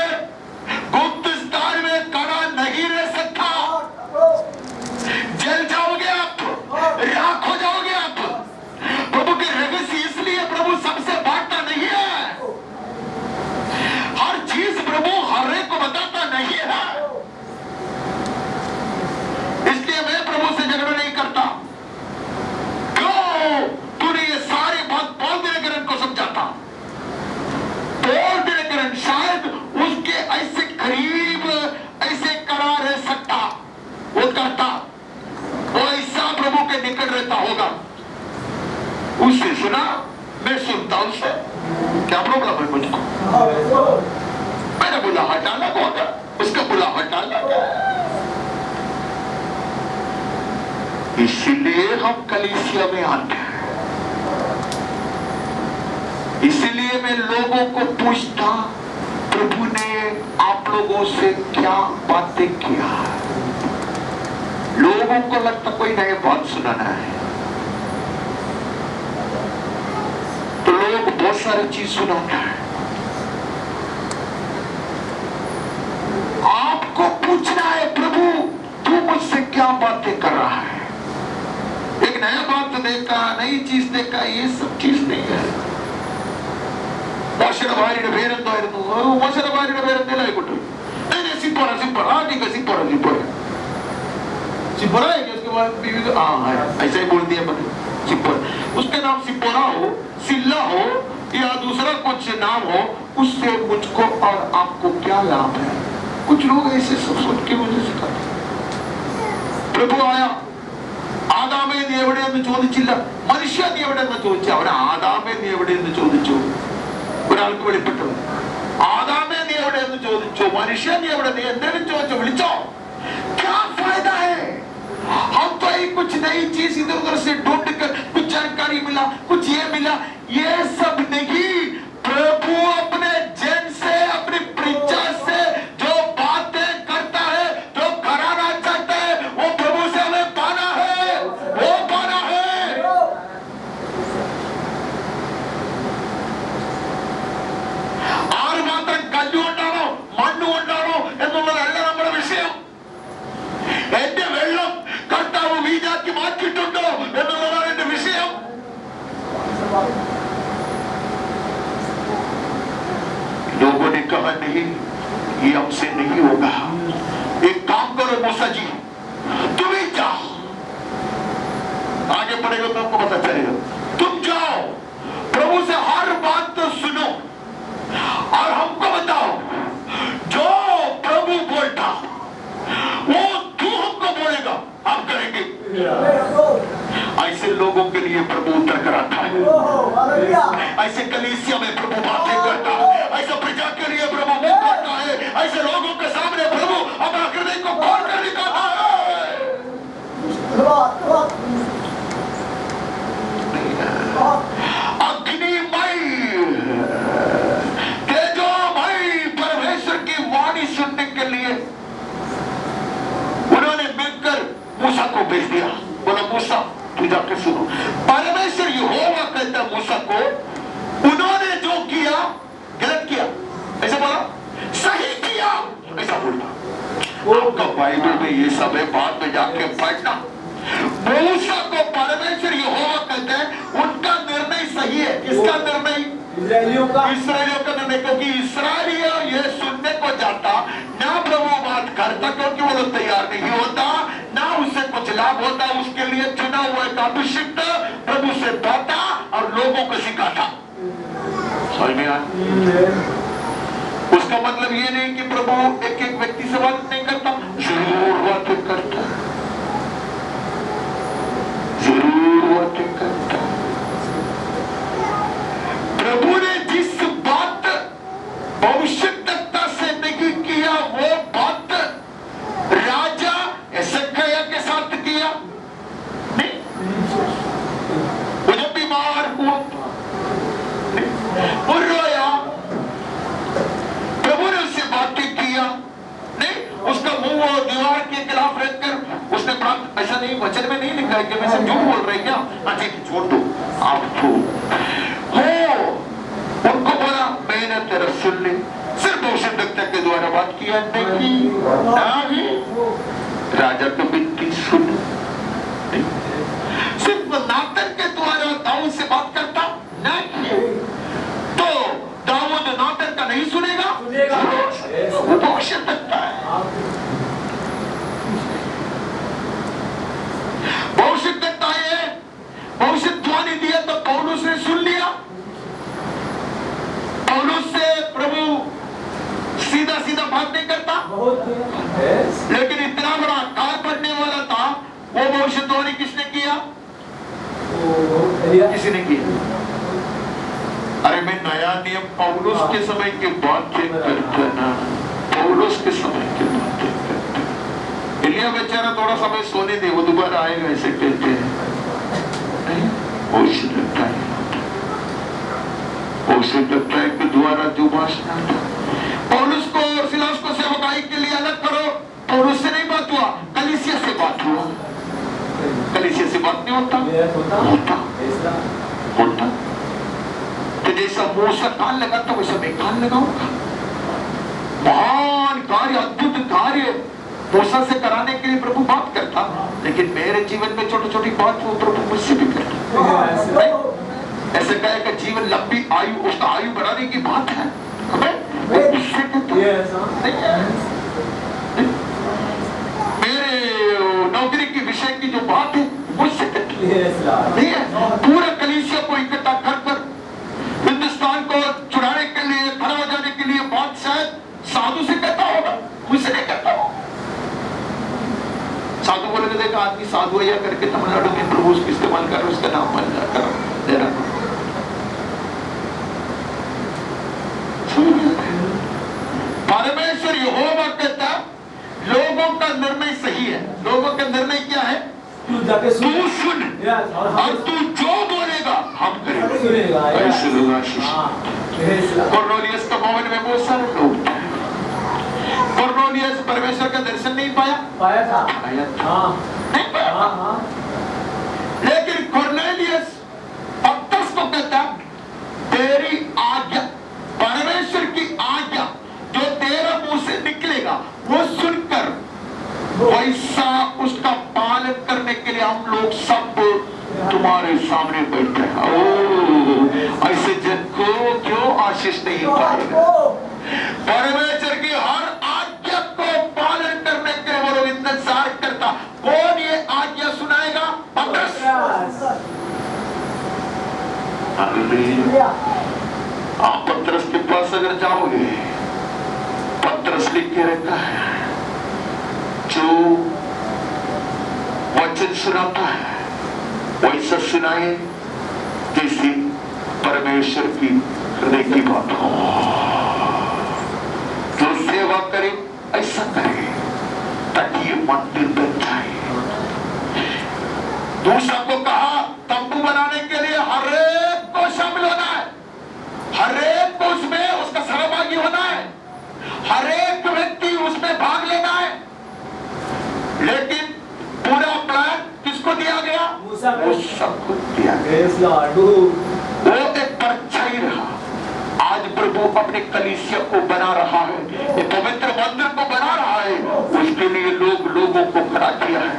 गुप्त स्थान में खड़ा नहीं रह सकता। जल जाओगे आप, राख हो जाओगे आप। प्रभु के रहस्य इसलिए प्रभु सबसे बांटता नहीं है। हर चीज प्रभु हर एक को बताता नहीं है। इसलिए मैं प्रभु से झगड़ा नहीं करता। क्यों? तूने ये सारी बात बोल देने के को समझाता, बोल देने के शायद उसके ऐसे करीब ऐसे करा रह सकता, वो करता, वो ऐसा प्रभु के निकट रहता होगा। उससे सुना, मैं सुनता उससे, क्या प्रॉब्लम है मुझको? मैंने बोला हटाना को होगा, उसका बोला हटाना क्या? इसीलिए हम कलीसिया में आते हैं। इसलिए मैं लोगों को पूछता, प्रभु ने आप लोगों से क्या बातें किया? लोगों को लगता कोई नई बात सुनाना है, तो लोग बहुत सारी चीज सुनाता है। आपको पूछना है, प्रभु तू मुझसे क्या बातें कर रहा है? एक नया बात देखा, नई चीज देखा, ये सब चीज नहीं है। മോശയുടെ ഭാര്യയുടെ പേരെന്തായിരുന്നു? മോശയുടെ ഭാര്യയുടെ പേരെന്തെങ്കിലും ആയിക്കോട്ടെ, സിപ്പോറ സിപ്പോറ, हाँ ठीक है सिपोरा सिपोरा सिपोरा है कि उसके बाद बीवी का हाँ ऐसा ही बोल दिया मैंने सिपोरा। उसके नाम सिपोरा हो, सिल्ला हो या दूसरा कुछ नाम हो, उससे मुझको और आपको क्या लाभ है? कुछ लोग ऐसे सब सोच के मुझे सिखाते। प्रभु आया, ആദാമേ നീ എവിടെയെന്ന് ചോദിച്ചില്ല, മനുഷ്യ നീ എവിടെയെന്ന് ചോദിച്ചു. അവൻ ആദാമേ നീ എവിടെയെന്ന് ചോദിച്ചു. ഒരാൾക്ക് വെളിപ്പെട്ടത്, ആദാമേ നീ എവിടെയെന്ന് ചോദിച്ചു, മനുഷ്യ നീ എവിടെ, നീ എന്തെങ്കിലും ചോദിച്ചോ, വിളിച്ചോ, क्या फायदा है? हम तो ही कुछ नई चीज इधर उधर से ढूंढ कर कुछ जानकारी मिला, कुछ ये मिला, ये सब नहीं। प्रभु अपने जन से, अपने प्रीचर से जो बातें करता है, जो कराना चाहता है, वो प्रभु से हमें पाना है, वो पाना है। ആറ് മാത്രം കല്ലുകൊണ്ടാണോ മണ്ണുകൊണ്ടാണോ എന്നുള്ളതല്ല നമ്മുടെ വിഷയം. എന്റെ വെള്ളം കർത്താവ് വീഞ്ഞാക്കി മാറ്റിയിട്ടുണ്ടോ എന്നുള്ളതാണ് എന്റെ വിഷയം. लोगों ने कहा नहीं, ये हमसे नहीं होगा। एक काम करो मूसा जी, तुम ही जाओ, आगे पड़ेगा तो आपको पता चलेगा। तुम जाओ, प्रभु से हर बात तो सुनो और हमको बताओ, जो प्रभु बोलता वो तू हमको बोलेगा, हम करेंगे। ऐसे लोगों के लिए प्रभु उत्तर कराता है, ऐसे कलीसिया में प्रभु बातें करता है, ऐसे प्रजा के लिए प्रभु वो करता है, ऐसे लोगों के सामने प्रभु अपना हृदय को खोल कर दिखाता है। अग्निमय तेजोमय परमेश्वर की वाणी सुनने के लिए उन्होंने मिलकर मूसा को भेज दिया। बोला मूसा तू जाकर सुनो। परमेश्वर यहोवा कहता मूसा को, उन्होंने जो किया गलत किया, ऐसा बोला, सही किया ऐसा बोलना। आपका बाइबल में ये सब है, बाद में जाके पढ़ना। मूसा को परमेश्वर यहोवा कहते हैं, उनका निर्णय सही है। किसका निर्णय? इस्राएलियों का निर्णय, क्योंकि इस्राएलिया ये सुनने को जाता ना प्रभु बात करता, क्योंकि वो लोग तैयार नहीं होता, ना उससे कुछ लाभ होता। उसके लिए चुना हुआ एक अभिषिक्त प्रभु से बाता और लोगों को सिखाता। समझ में आया? उसका मतलब ये नहीं कि प्रभु एक एक व्यक्ति से बात नहीं करता, जरूर बातें करता। बातें करता है। प्रभु ने जिस बात भविष्यद्वक्ता से नहीं किया वो बात राजा एसेकिय्याह के साथ किया। नहीं, वो जब बीमार हुआ वो रोया, प्रभु ने उससे बातें किया। नहीं, उसका मुंह वो दीवार के खिलाफ रखकर उसने प्रार्थना, ऐसा नहीं वचन में नहीं लिखा है कि मैं सब झूठ बोल रही क्या? हाँ जी, छोड़ दो आप तो हो। उनको बोला मैंने तेरा सुन ली, सिर्फ भविष्यद्वक्ता के द्वारा बात किया नहीं, राजा को बिनती सुन। सिर्फ नातन के द्वारा दाऊद से बात करता नहीं, तो दाऊद नातन का नहीं सुनेगा, वो भविष्यद्वक्ता है। भविष्यद्वक्ता है, भविष्यवाणी दिया तो पौलुस ने सुन लिया। पौलुस से प्रभु सीधा सीधा बात नहीं करता, लेकिन इतना बड़ा काल पढ़ने वाला था, वो भविष्यवाणी किसने किया? किसी ने किया। अरे मैं नया नियम पौलुस के समय की बातें करता ना, पौलुस के समय की बातें करता। एलिया बेचारा थोड़ा समय सोने दे, वो दोबारा आएगा, ऐसे कहते हैं। भविष्यद्वक्ता के द्वारा जो भाषण था, पौलुस को और सिलास को सेवकाई के लिए अलग करो। पौलुस से नहीं बात हुआ, कलीसिया से बात हुआ। कलीसिया से बात नहीं होता, होता। तो जैसा मूसा कान लगाता वैसा मैं कान लगाऊंगा। महान कार्य, अद्भुत कार्य मूसा से कराने के लिए प्रभु बात करता, लेकिन मेरे जीवन में छोटी छोटी बात वो प्रभु मुझसे भी करता। ऐसे कहे कि जीवन लंबी आयु, उसका आयु बढ़ाने की बात है, उससे मेरे नौकरी की विषय की जो बात है मुझसे नहीं है। पूरा कलीसिया को इकट्ठा कर हिंदुस्तान को छुड़ाने के लिए, खड़ा हो जाने के लिए बात शायद साधु से कहता होगा, मुझसे नहीं कहता होगा। साधु को लगे देखा आदमी साधु है करके तमिलनाडु में प्रभु उसको इस्तेमाल कर, उसका नाम बन जाता दे रहा। परमेश्वर यहोवा कहता लोगों का निर्णय सही है। लोगों का निर्णय क्या है? तू सुन और तू जो बोलेगा हम करेंगे। कोर्नेलियस के भवन में बहुत सारे लोग थे। कोर्नेलियस परमेश्वर का दर्शन नहीं पाया था, नहीं पाया। लेकिन कोर्नेलियस पतरस को कहता तेरी आज्ञा, परमेश्वर की आज्ञा जो तेरा मुंह से निकलेगा वो सुनकर वैसा उसका पालन करने के लिए हम लोग सब तुम्हारे सामने बैठे हैं। ऐसे जन को क्यों आशीष नहीं पाएगा? परमेश्वर की हर आज्ञा को पालन करने के लिए वो लोग इंतजार करता। कौन ये आज्ञा सुनाएगा? पतरस। आप पतरस के पास अगर जाओगे, पतरस लिख के रहता है जो वचन सुनाता है वैसा सुनाए जैसे परमेश्वर की हृदय की बात हो। जो सेवा करे ऐसा करे ताकि ये मंदिर बन जाए। दूसरा को कहा तंबू बनाने के लिए हर एक को शामिल होना है, हर एक को उसमें उसका सहभागी होना है, हर एक व्यक्ति उसमें भाग लेना है। लेकिन पूरा प्लान किसको दिया गया? वो सबको दिया गया। वो एक परछाई रहा। आज प्रभु अपने कलीसिया को बना रहा है, ये पवित्र मंदिर को बना रहा है। उसके लिए लोगों को खड़ा किया है।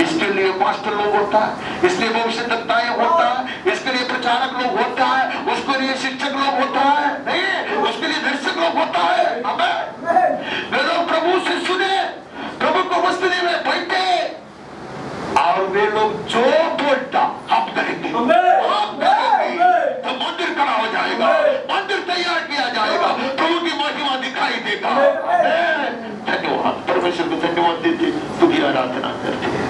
इसके लिए मास्टर लोग होता है, इसलिए भविष्यद्वक्ताएं होता है, इसके लिए प्रचारक लोग होता है, उसके लिए शिक्षक लोग होता है, नहीं उसके लिए दर्शक लोग होता है। वे लोग प्रभु से सुने, प्रभु को मस्ती में बैठे और वे लोग जो बोलता हम करेंगे, हम करेंगे तो मंदिर खड़ा हो जाएगा, मंदिर तैयार किया जाएगा, प्रभु की महिमा दिखाई देगा। धन्यवाद, परमेश्वर को धन्यवाद देते, तुझी आराधना करते हैं।